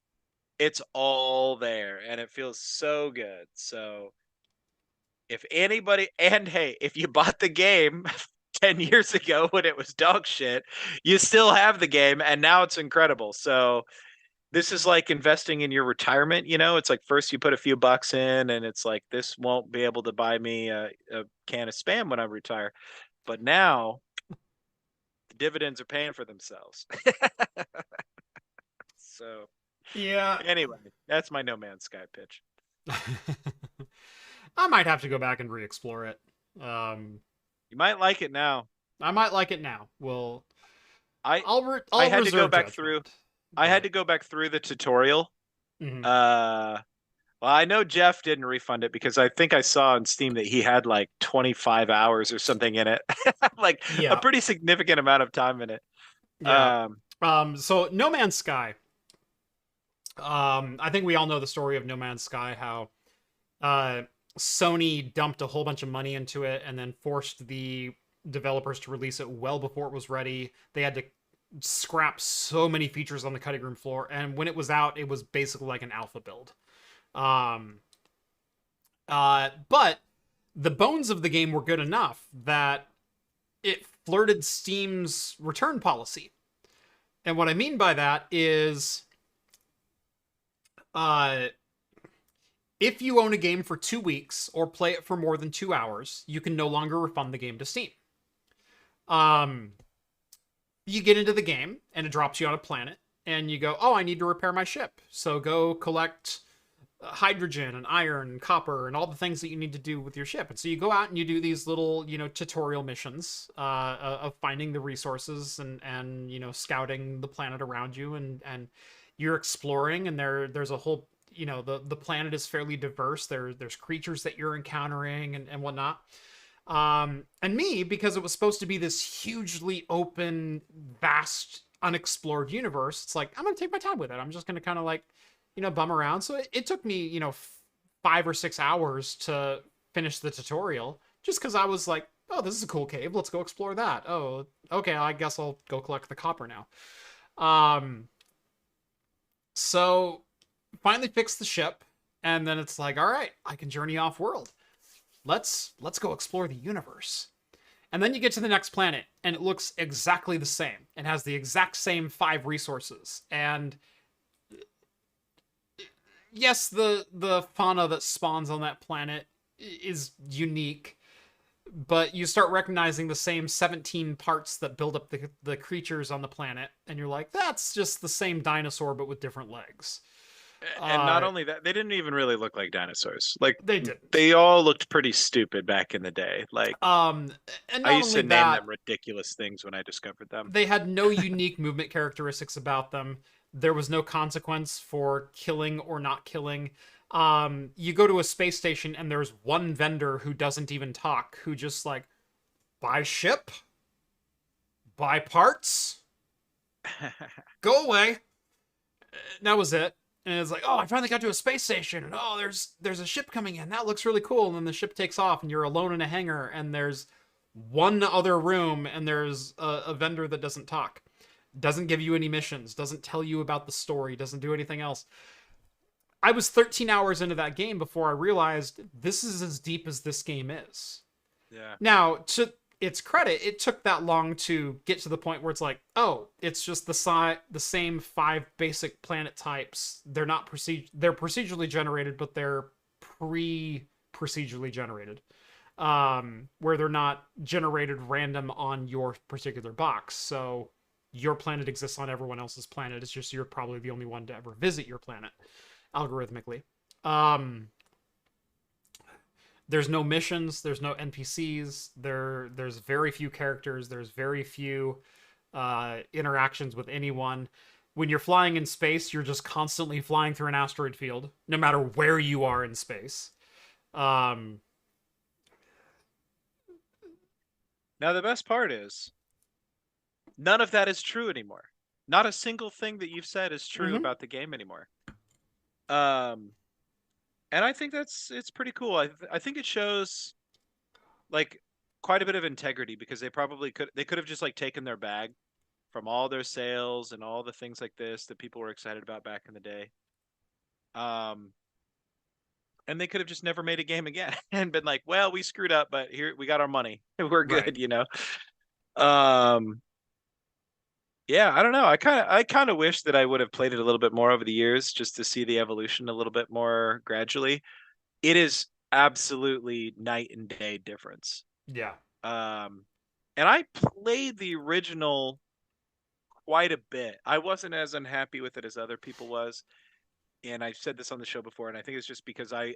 it's all there and it feels so good. So if anybody, and hey, if you bought the game 10 years ago when it was dog shit, you still have the game and now it's incredible. So this is like investing in your retirement. It's like first you put a few bucks in and it's like this won't be able to buy me a can of Spam when I retire, but now the dividends are paying for themselves. So Yeah. anyway, that's my No Man's Sky pitch. I might have to go back and re-explore it. You might like it now. I might like it now. Well, i I I'll had to go reserve back through judgment. I had But to go back through the tutorial. mhm. Well, I know Jeff didn't refund it because I think I saw on Steam that he had like 25 hours or something in it, like a Yeah, pretty significant amount of time in it. yeah. Um, So No Man's Sky. I think we all know the story of No Man's Sky. How uh, Sony dumped a whole bunch of money into it and then forced the developers to release it well before it was ready. They had to scrap so many features on the cutting room floor, and when it was out, it was basically like an alpha build. Um, but the bones of the game were good enough that it flirted Steam's return policy. And what I mean by that is, uh, if you own a game for 2 weeks or play it for more than 2 hours, you can no longer refund the game to Steam. Um, you get into the game and it drops you on a planet, and you go, "Oh, I need to repair my ship." So go collect hydrogen and iron and copper and all the things that you need to do with your ship. And so you go out and you do these little, tutorial missions of finding the resources and scouting the planet around you, and you're exploring, and there's a whole, the planet is fairly diverse. There's creatures that you're encountering and whatnot. And me, because it was supposed to be this hugely open, vast, unexplored universe, it's like, I'm going to take my time with it. I'm just going to kind of like, bum around. So it took me, 5 or 6 hours to finish the tutorial, just because I was like, oh, this is a cool cave. Let's go explore that. Oh, okay. I guess I'll go collect the copper now. So finally fixed the ship, and then it's like, all right, I can journey off world. Let's go explore the universe. And then you get to the next planet, and it looks exactly the same. It has the exact same 5 resources. And yes, the fauna that spawns on that planet is unique, but you start recognizing the same 17 parts that build up the creatures on the planet, and you're like, that's just the same dinosaur, but with different legs. And not only that, they didn't even really look like dinosaurs. Like They didn't. They all looked pretty stupid back in the day. Like And I not used only to name that, them ridiculous things when I discovered them. they had no unique movement characteristics about them. There was no consequence for killing or not killing. You go to a space station and there's one vendor who doesn't even talk, who just like, buy ship, buy parts, go away. And that was it. And it's like, oh, I finally got to a space station, and oh, there's a ship coming in. That looks really cool. And then the ship takes off, and you're alone in a hangar, and there's one other room, and there's a vendor that doesn't talk, doesn't give you any missions, doesn't tell you about the story, doesn't do anything else. I was 13 hours into that game before I realized this is as deep as this game is. Yeah. Now, to its credit, it took that long to get to the point where it's like, oh, it's just the same 5 basic planet types. They're not they're procedurally generated, but they're procedurally generated, where they're not generated random on your particular box. So your planet exists on everyone else's planet. It's just you're probably the only one to ever visit your planet, algorithmically. There's no missions, there's no NPCs, there's very few characters, there's very few interactions with anyone. When you're flying in space, you're just constantly flying through an asteroid field, no matter where you are in space. Now the best part is none of that is true anymore. Not a single thing that you've said is true about the game anymore. And I think it's pretty cool. I think it shows like quite a bit of integrity, because they could have just like taken their bag from all their sales and all the things like this that people were excited about back in the day. And they could have just never made a game again and been like, well, we screwed up, but here we got our money. We're good, right. Yeah, I don't know. I kind of wish that I would have played it a little bit more over the years, just to see the evolution a little bit more gradually. It is absolutely night and day difference. Yeah. And I played the original quite a bit. I wasn't as unhappy with it as other people was. And I've said this on the show before, and I think it's just because I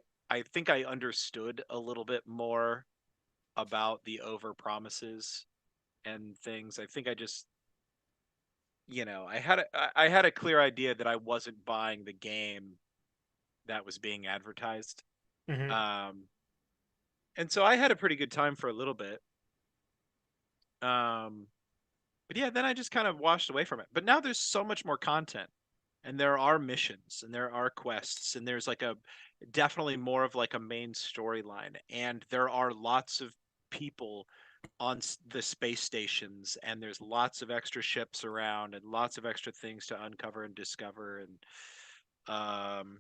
think I understood a little bit more about the over promises and things. I think I just, I had a clear idea that I wasn't buying the game that was being advertised. Mm-hmm. And so I had a pretty good time for a little bit. But yeah, then I just kind of washed away from it. But now there's so much more content, and there are missions, and there are quests, and there's like definitely more of like a main storyline, and there are lots of people on the space stations, and there's lots of extra ships around, and lots of extra things to uncover and discover. And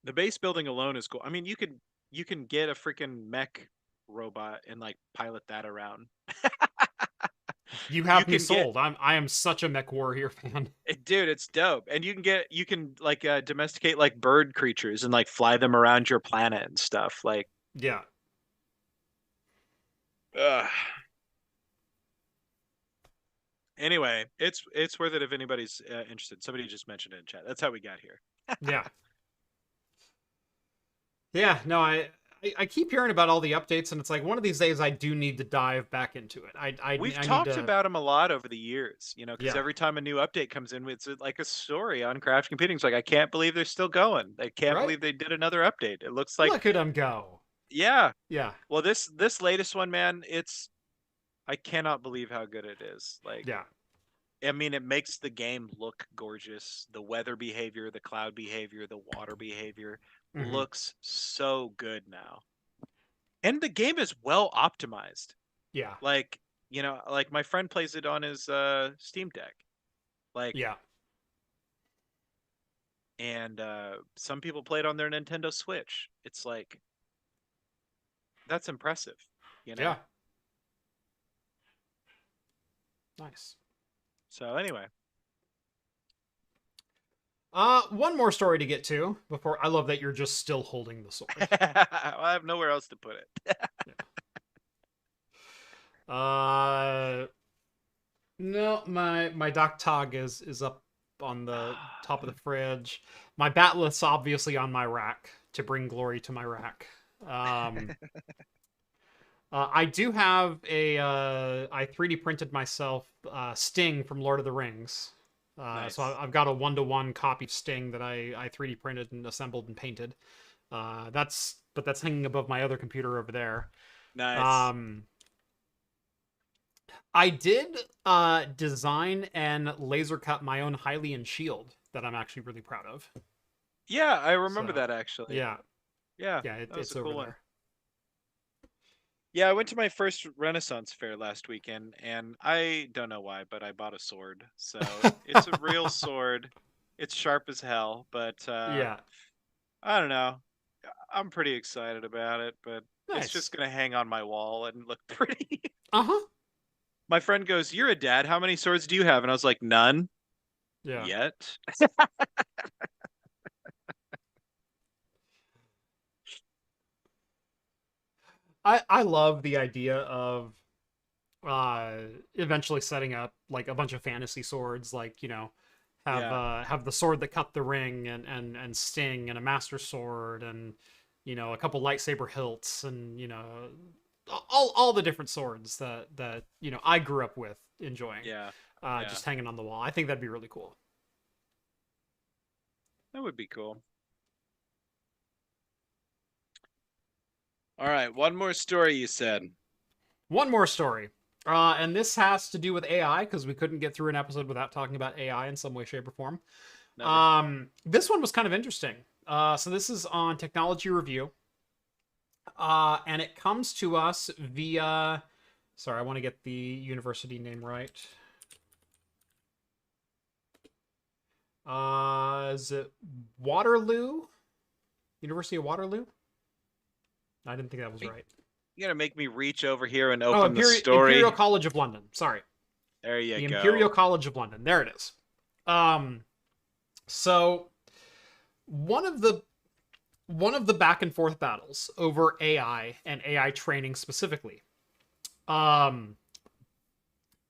the base building alone is cool. I mean, you can get a freaking mech robot and like pilot that around. You have me sold. I am such a Mech Warrior fan. Dude, it's dope. And you can like domesticate like bird creatures and like fly them around your planet and stuff. Like, yeah. Anyway, it's worth it if anybody's interested. Somebody just mentioned it in chat. That's how we got here. Yeah. Yeah, no, I keep hearing about all the updates, and it's like one of these days I do need to dive back into it. We've I need talked to. about them a lot over the years, because Yeah, every time a new update comes in, it's like a story on crash computing. It's like, I can't believe they're still going. I can't right. believe they did another update. It looks like, Look at them go. yeah. Yeah, Well, this latest one, man, I cannot believe how good it is. yeah. I mean, it makes the game look gorgeous. The weather behavior, the cloud behavior, the water behavior Hmm. looks so good now. And the game is well optimized. Yeah, Like, like my friend plays it on his Steam Deck. Like, yeah, and some people play it on their Nintendo Switch. It's like, that's impressive, you know? yeah. Nice. So anyway. One more story to get to before. I love that you're just still holding the sword. I have nowhere else to put it. Uh, no, my Doc Tog is up on the top of the fridge. My batleth's obviously on my rack to bring glory to my rack. Um, I do have I 3D printed myself Sting from Lord of the Rings. So Nice. I've got a 1-to-1 copy of Sting that I 3D printed and assembled and painted. That's hanging above my other computer over there. Nice. Um, I did design and laser cut my own Hylian shield that I'm actually really proud of. Yeah, I remember So that actually. yeah, Yeah, yeah, that was it's a over cool one. there. Yeah, I went to my first Renaissance fair last weekend, and I don't know why, but I bought a sword. So it's a real sword. It's sharp as hell, but Yeah, I don't know. I'm pretty excited about it, but it's nice. just gonna hang on my wall and look pretty. Uh huh. My friend goes, "You're a dad. How many swords do you have?" And I was like, "None Yeah. yet." I love the idea of uh eventually setting up like a bunch of fantasy swords, like Yeah, have the sword that cut the ring and Sting and a master sword and a couple lightsaber hilts and all the different swords that I grew up with enjoying yeah, yeah. just hanging on the wall. I think that'd be really cool. That would be cool. All right, one more story you said. One more story. And this has to do with AI because we couldn't get through an episode without talking about AI in some way, shape, or form. Never. This one was kind of interesting. So this is on Technology Review, and it comes to us via. Sorry, I want to get the university name right. Is it Waterloo? University of Waterloo? I didn't think that was right. You gotta make me reach over here and Oh, open the Imperial story. College of London. Sorry, There you the Imperial go. College of London. There it is. Um, so one of the back and forth battles over AI and AI training specifically um,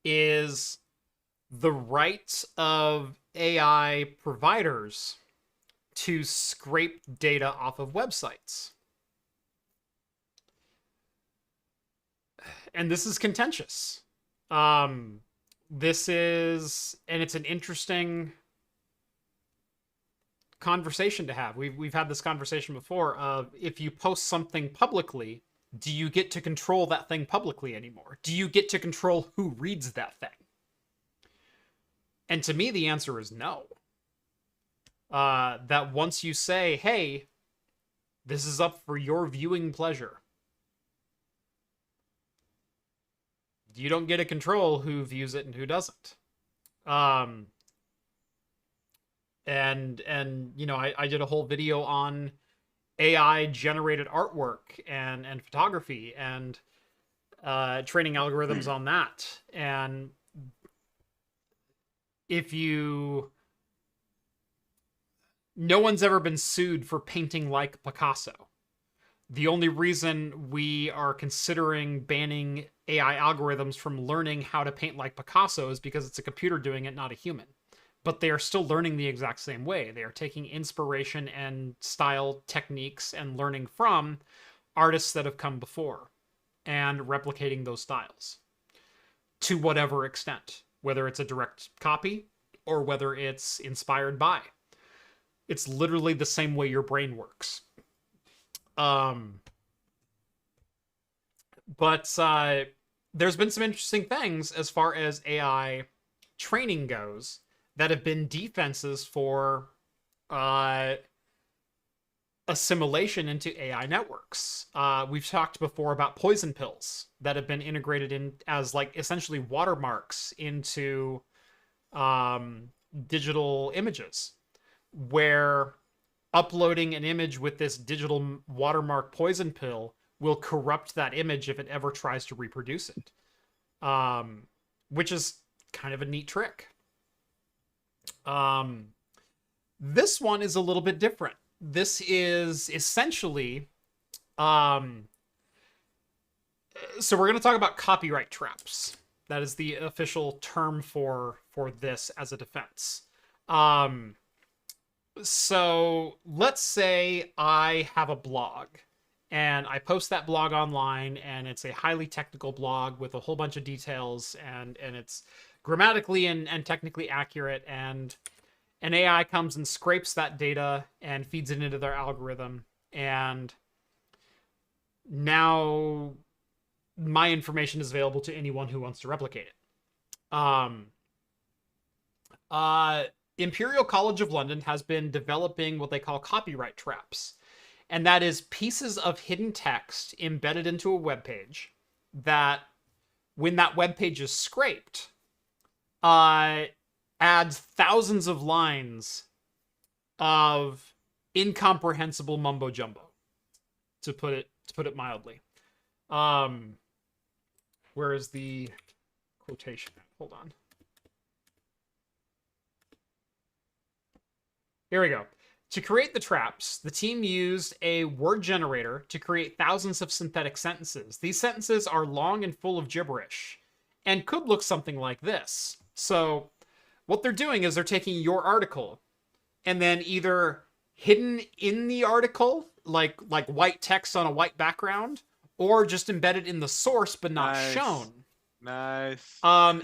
is the rights of AI providers to scrape data off of websites. And this is contentious. Um, and it's an interesting conversation to have. We've had this conversation before of if you post something publicly, do you get to control that thing publicly anymore? Do you get to control who reads that thing? And to me, the answer is no. That once you say, hey, this is up for your viewing pleasure, you don't get to control who views it and who doesn't. Um, and I did a whole video on AI generated artwork and photography and training algorithms on that. And if you no one's ever been sued for painting like Picasso. The only reason we are considering banning AI algorithms from learning how to paint like Picasso is because it's a computer doing it, not a human. but they are still learning the exact same way. They are taking inspiration and style techniques and learning from artists that have come before and replicating those styles to whatever extent, whether it's a direct copy or whether it's inspired by. It's literally the same way your brain works. But there's been some interesting things as far as AI training goes that have been defenses for assimilation into AI networks. We've talked before about poison pills that have been integrated in as like essentially watermarks into digital images, where uploading an image with this digital watermark poison pill will corrupt that image if it ever tries to reproduce it, which is kind of a neat trick. This one is a little bit different. This is essentially, so we're going to talk about copyright traps. That is the official term for this as a defense. So let's say I have a blog and I post that blog online, and it's a highly technical blog with a whole bunch of details, and it's grammatically and technically accurate, and an AI comes and scrapes that data and feeds it into their algorithm, and now my information is available to anyone who wants to replicate it. Imperial College of London has been developing what they call copyright traps. And that is pieces of hidden text embedded into a web page that, when that web page is scraped, adds thousands of lines of incomprehensible mumbo jumbo, to put it mildly. Where is the quotation? Hold on. Here we go. To create the traps, the team used a word generator to create thousands of synthetic sentences. These sentences are long and full of gibberish and could look something like this. So what they're doing is they're taking your article and then either hidden in the article, like white text on a white background, or just embedded in the source but not shown. Nice.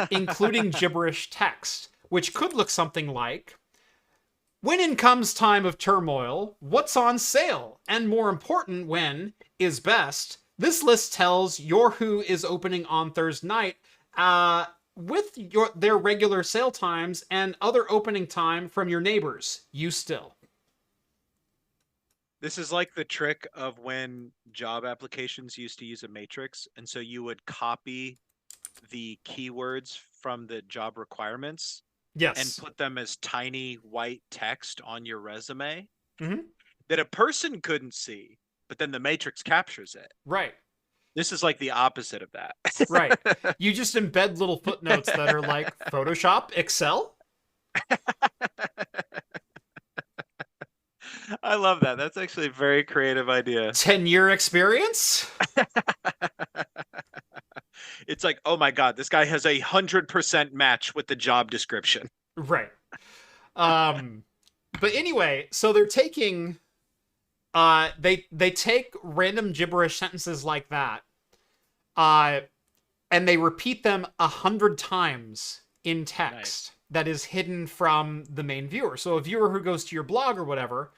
Including gibberish text, which could look something like, when in comes time of turmoil, what's on sale? And more important, when is best? This list tells your who is opening on Thursday night with their regular sale times and other opening time from your neighbors. You still. This is like the trick of when job applications used to use a matrix. And so you would copy the keywords from the job requirements. Yes. And put them as tiny white text on your resume Mm-hmm. that a person couldn't see, but then the matrix captures it. Right. This is like the opposite of that. Right. You just embed little footnotes that are like Photoshop, Excel. I love that. That's actually a very creative idea. 10-year experience. It's like, oh my God, this guy has 100% match with the job description. Right. But anyway, so they're taking, they take random gibberish sentences like that, and they repeat them 100 times in text. Nice. That is hidden from the main viewer. So a viewer who goes to your blog or whatever,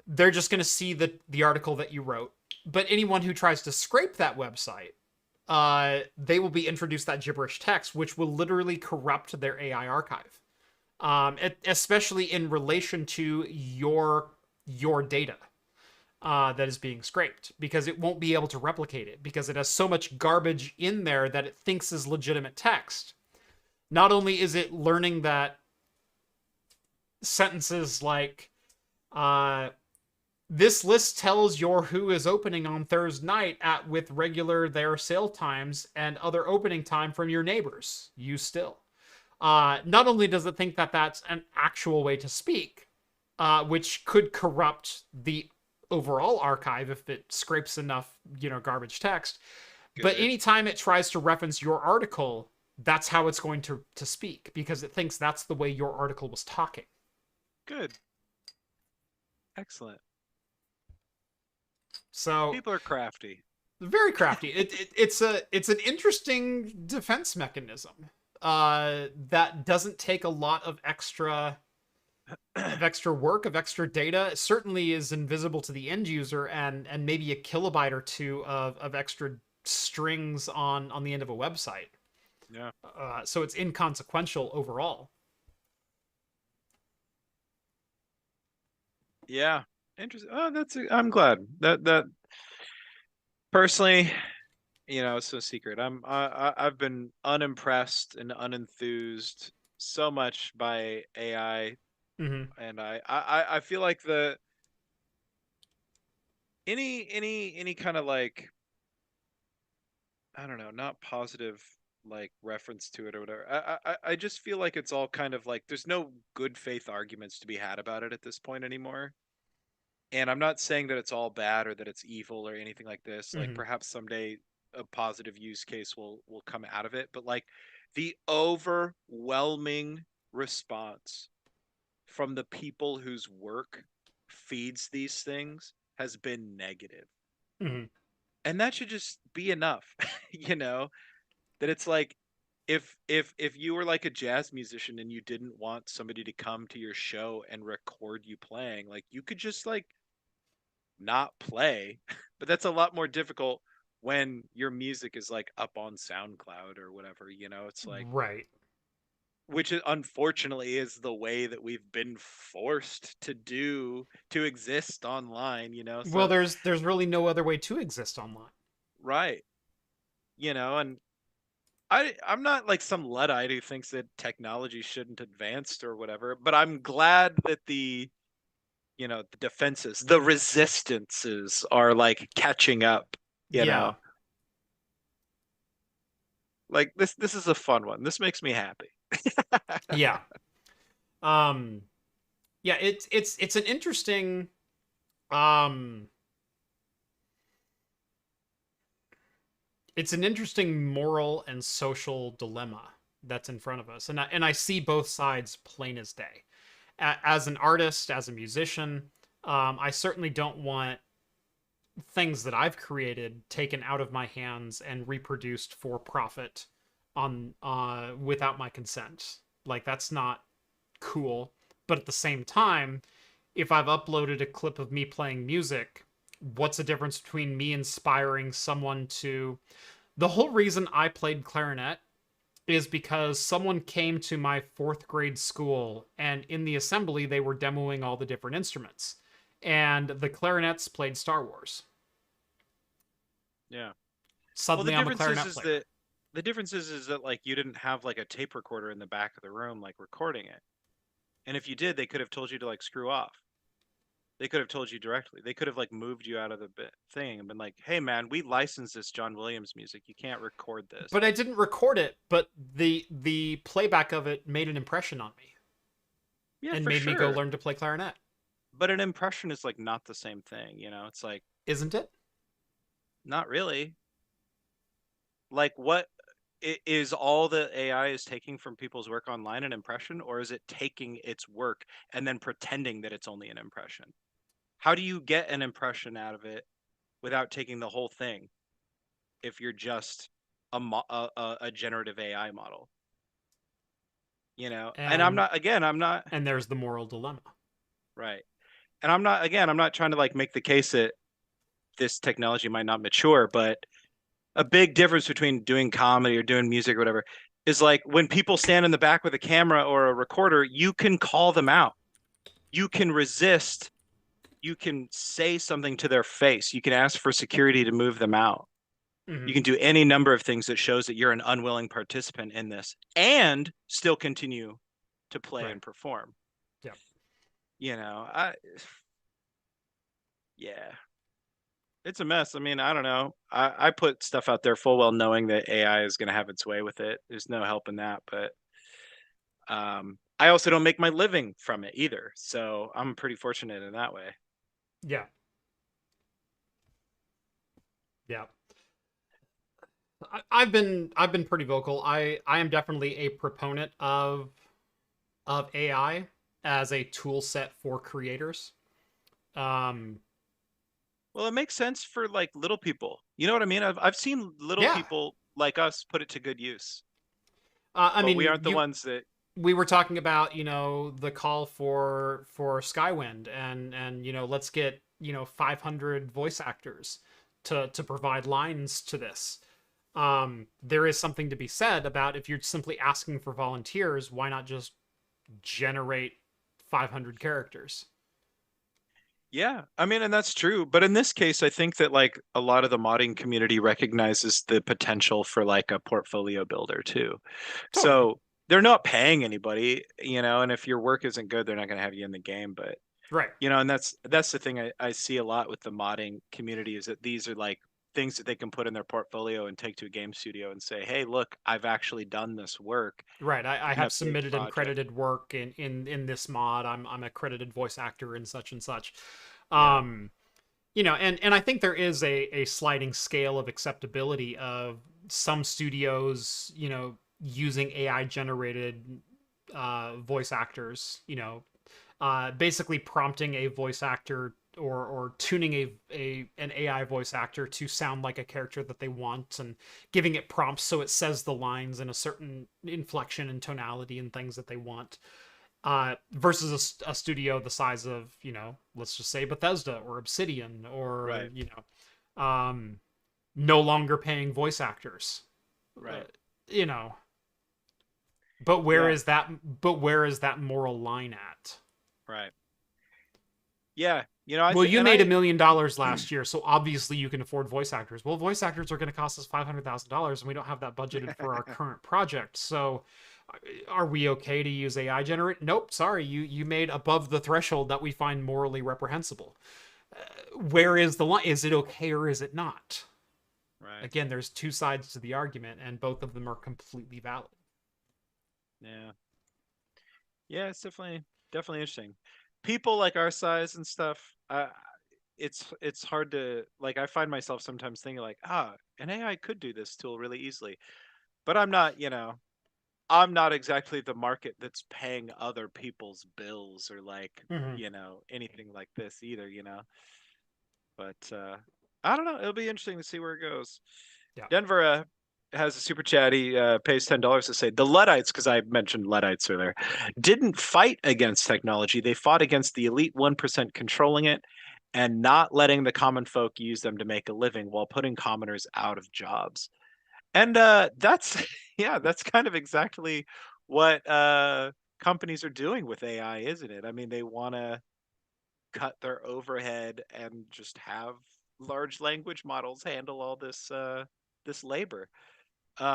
they're just going to see the article that you wrote. But anyone who tries to scrape that website, they will be introduced that gibberish text, which will literally corrupt their AI archive, especially in relation to your data that is being scraped, because it won't be able to replicate it because it has so much garbage in there that it thinks is legitimate text. Not only is it learning that sentences like, this list tells your who is opening on Thursday night with regular their sale times and other opening time from your neighbors. You still. Not only does it think that that's an actual way to speak, which could corrupt the overall archive if it scrapes enough, garbage text. Good. But anytime it tries to reference your article, that's how it's going to speak, because it thinks that's the way your article was talking. Good. Excellent. So People are crafty. very crafty. It's an interesting defense mechanism that doesn't take a lot of extra work, of extra data. It certainly is invisible to the end user, and maybe a kilobyte or two of extra strings on the end of a website. Yeah. So it's inconsequential overall. Yeah. Interesting. Oh, I'm glad that personally, it's no secret. I've been unimpressed and unenthused so much by AI, Mm-hmm. and I feel like any kind of like, I don't know, not positive like reference to it or whatever. I just feel like it's all kind of like there's no good faith arguments to be had about it at this point anymore. And I'm not saying that it's all bad or that it's evil or anything like this. Like Mm-hmm. perhaps someday a positive use case will come out of it, but like the overwhelming response from the people whose work feeds these things has been negative. Mm-hmm. And that should just be enough, that it's like if you were like a jazz musician and you didn't want somebody to come to your show and record you playing, like you could just like not play. But that's a lot more difficult when your music is like up on SoundCloud or whatever, it's like, Right. which unfortunately is the way that we've been forced to exist online, Well, so there's really no other way to exist online. right, and I'm not like some Luddite who thinks that technology shouldn't advance or whatever, but I'm glad that the defenses, the resistances are like catching up, you Yeah. know. Like this is a fun one. This makes me happy. Yeah. Um yeah, it's an interesting um it's an interesting moral and social dilemma that's in front of us. And I see both sides plain as day. As an artist, as a musician, I certainly don't want things that I've created taken out of my hands and reproduced for profit on without my consent. Like that's not cool. But at the same time, if I've uploaded a clip of me playing music, what's the difference between me inspiring someone to the whole reason I played clarinet is because someone came to my fourth grade school and in the assembly they were demoing all the different instruments. And the clarinets played Star Wars. Yeah. Well, the Suddenly I'm a difference is clarinet is player. that the difference is that like you didn't have like a tape recorder in the back of the room like recording it. And if you did, they could have told you to like screw off. They could have told you directly. They could have like moved you out of the thing and been like, "Hey man, we licensed this John Williams music. You can't record this." But I didn't record it, but the playback of it made an impression on me Yeah, and for made me go sure. learn to play clarinet. But an impression is like not the same thing, It's like Isn't it? not really. Like what is all the AI is taking from people's work online an impression, or is it taking its work and then pretending that it's only an impression? How do you get an impression out of it without taking the whole thing if you're just a generative AI model? And And I'm not there's the moral dilemma. right. And I'm not trying to like make the case that this technology might not mature, but a big difference between doing comedy or doing music or whatever is like when people stand in the back with a camera or a recorder, you can call them out. You can resist. You can say something to their face. You can ask for security to move them out. You Mm-hmm. can do any number of things that shows that you're an unwilling participant in this and still continue to play Right. and perform. Yeah. I yeah, it's a mess. I mean, I don't know. I put stuff out there full well knowing that AI is going to have its way with it. There's no helping that, but I also don't make my living from it either. So I'm pretty fortunate in that way. Yeah. Yeah. I've been pretty vocal. I am definitely a proponent of AI as a tool set for creators. Um, Well, it makes sense for like little people. You know what I mean? I've seen little yeah. people like us put it to good use, I but we mean, aren't the ones that. we were talking about, the call for Skywind, and let's get 500 voice actors to provide lines to this. There is something to be said about, if you're simply asking for volunteers, why not just generate 500 characters? Yeah, I mean, and that's true. But in this case, I think that like a lot of the modding community recognizes the potential for like a portfolio builder too. Totally. So they're not paying anybody, and if your work isn't good, they're not going to have you in the game. But Right. and that's the thing I see a lot with the modding community, is that these are like things that they can put in their portfolio and take to a game studio and say, hey, look, I've actually done this work Right. I in a have big submitted and project. credited work in this mod. I'm a credited voice actor in such and such. Yeah, Um, and I think there is a sliding scale of acceptability of some studios, using AI generated voice actors, basically prompting a voice actor, or tuning an AI voice actor to sound like a character that they want, and giving it prompts so it says the lines in a certain inflection and tonality and things that they want. Versus a studio the size of, let's just say Bethesda or Obsidian, or right, no longer paying voice actors. Uh, right, you know, but where yeah, is that? But where is that moral line at? right, yeah. I Well, think, you and made I, $1 million last year, so obviously you can afford voice actors. Well, voice actors are going to cost us $500,000, and we don't have that budgeted for our current project. So, are we okay to use AI generate? Nope. Sorry, you made above the threshold that we find morally reprehensible. Where is the line? Is it okay or is it not? right, Again, there's two sides to the argument, and both of them are completely valid. yeah, yeah. It's definitely interesting. People like our size and stuff. It's hard to like. I find myself sometimes thinking like, an AI could do this tool really easily, but I'm not. I'm not exactly the market that's paying other people's bills or like, Mm-hmm. anything like this either. But I don't know. It'll be interesting to see where it goes. Yeah. Denver has a super chat. He pays $10 to say the Luddites, because I mentioned Luddites earlier, didn't fight against technology. They fought against the elite 1% controlling it and not letting the common folk use them to make a living while putting commoners out of jobs. And that's yeah, that's kind of exactly what companies are doing with AI, isn't it? I mean, they want to cut their overhead and just have large language models handle all this labor.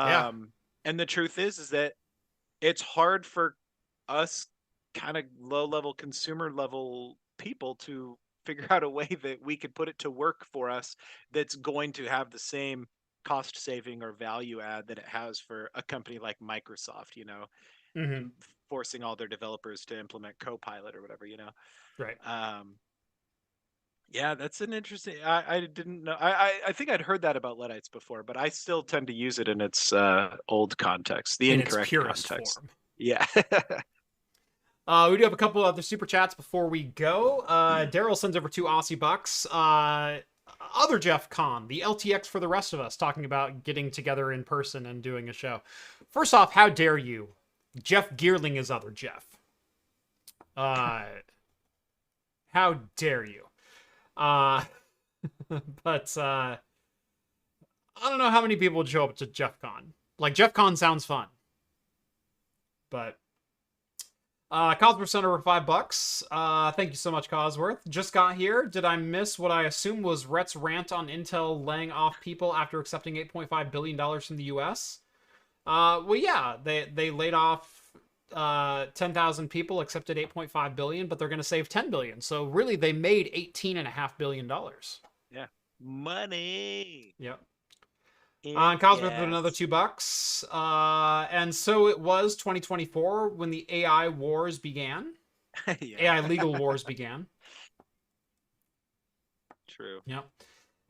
Yeah. Um, and the truth is that it's hard for us kind of low level consumer level people to figure out a way that we could put it to work for us that's going to have the same cost saving or value add that it has for a company like Microsoft, Mm-hmm. forcing all their developers to implement Copilot or whatever. Right. Um, yeah, that's an interesting. I didn't know. I think I'd heard that about Luddites before, but I still tend to use it in its old context, the In its incorrect purest context. form. Yeah. We do have a couple other super chats before we go. Daryl sends over 2 Aussie bucks. Other Jeff Kahn, the LTX for the rest of us, talking about getting together in person and doing a show. First off, how dare you? Jeff Geerling is other Jeff. Uh, how dare you? Uh, but I don't know how many people would show up to Jeff Con. Like, Jeff Con sounds fun, but Cosworth sent over $5. Thank you so much, Cosworth. Just got here. Did I miss what I assume was Rhett's rant on Intel laying off people after accepting $8.5 billion from the US? Well, yeah, they laid off 10,000 people, accepted 8.5 billion, but they're going to save 10 billion. So really, they made $18.5 billion. Yeah. Money. Yep. In Cosworth with another gas. $2. And so it was 2024 when the AI wars began. Yeah. AI legal wars began. True. Yep.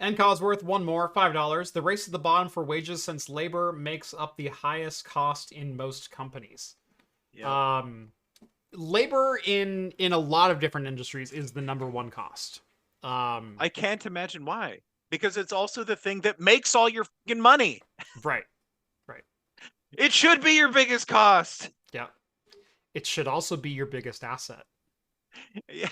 And Cosworth, one more, $5. The race to the bottom for wages since labor makes up the highest cost in most companies. Yeah. Labor in a lot of different industries is the number one cost. I can't imagine why. Because it's also the thing that makes all your fucking money. Right. It should be your biggest cost. Yeah. It should also be your biggest asset. Yeah.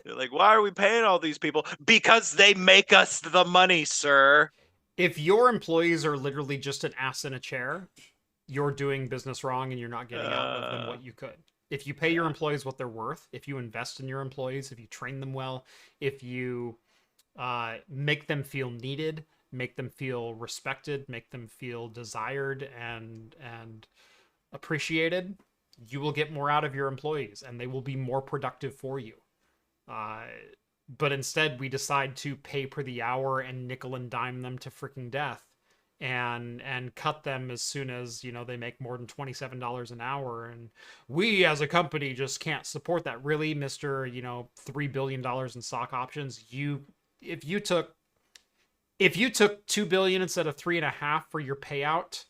They're like, why are we paying all these people? Because they make us the money, sir. If your employees are literally just an ass in a chair, you're doing business wrong and you're not getting out of them what you could. If you pay your employees what they're worth, if you invest in your employees, if you train them well, if you make them feel needed, make them feel respected, make them feel desired and appreciated, you will get more out of your employees and they will be more productive for you. But instead we decide to pay per the hour and nickel and dime them to freaking death and cut them as soon as, you know, they make more than $27 an hour. And we as a company just can't support that. Really, Mr., you know, $3 billion in stock options, if you took $2 billion instead of $3.5 for your payout,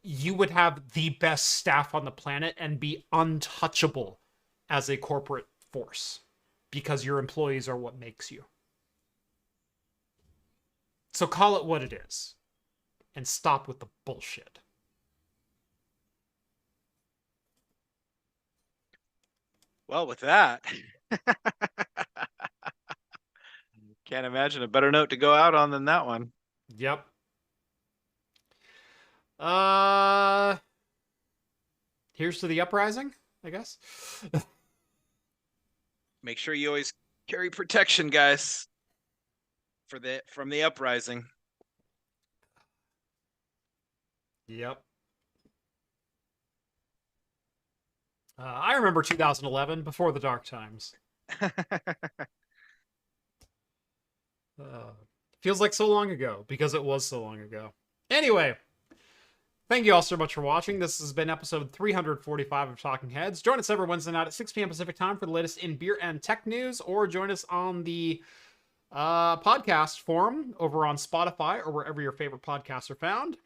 you would have the best staff on the planet and be untouchable as a corporate force because your employees are what makes you. So call it what it is and stop with the bullshit. Well, with that, can't imagine a better note to go out on than that one. Yep. Here's to the uprising, I guess. Make sure you always carry protection, guys, from the uprising. Yep. I remember 2011, before the dark times. Feels like so long ago, because it was so long ago. Anyway, thank you all so much for watching. This has been episode 345 of Talking Heads. Join us every Wednesday night at 6 p.m. Pacific time for the latest in beer and tech news, or join us on the podcast forum over on Spotify or wherever your favorite podcasts are found.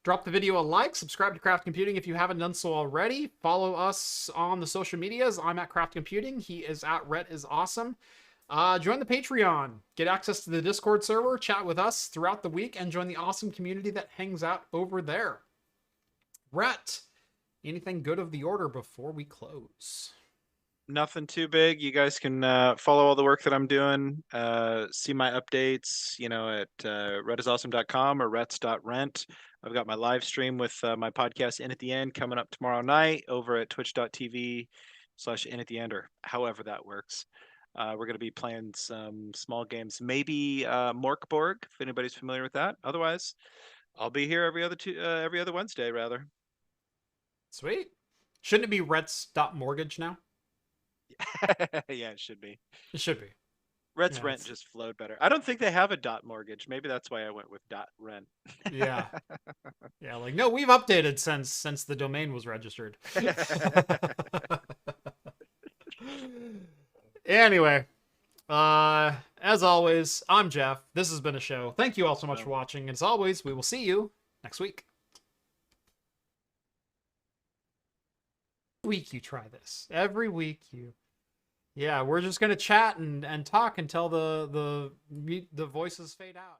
Drop the video a like, subscribe to Craft Computing if you haven't done so already. Follow us on the social medias. I'm at Craft Computing. He is at Rett is Awesome. Join the Patreon. Get access to the Discord server, chat with us throughout the week, and join the awesome community that hangs out over there. Rett, anything good of the order before we close? Nothing too big. You guys can follow all the work that I'm doing. See my updates, you know, at rettisawesome.com or retts.rent. I've got my live stream with my podcast In at the End coming up tomorrow night over at twitch.tv/In at the End, or however that works. We're going to be playing some small games, maybe Morkborg, if anybody's familiar with that. Otherwise, I'll be here every other Wednesday, rather. Sweet. Shouldn't it be Retts.mortgage now? Yeah, it should be. It should be. Rett's rent just flowed better. I don't think they have a .mortgage. Maybe that's why I went with .rent. Yeah. Yeah, like, no, we've updated since the domain was registered. Anyway, as always, I'm Jeff. This has been a show. Thank you all so much for watching. And as always, we will see you next week. Every week you try this. Every week you... Yeah, we're just going to chat and talk until the voices fade out.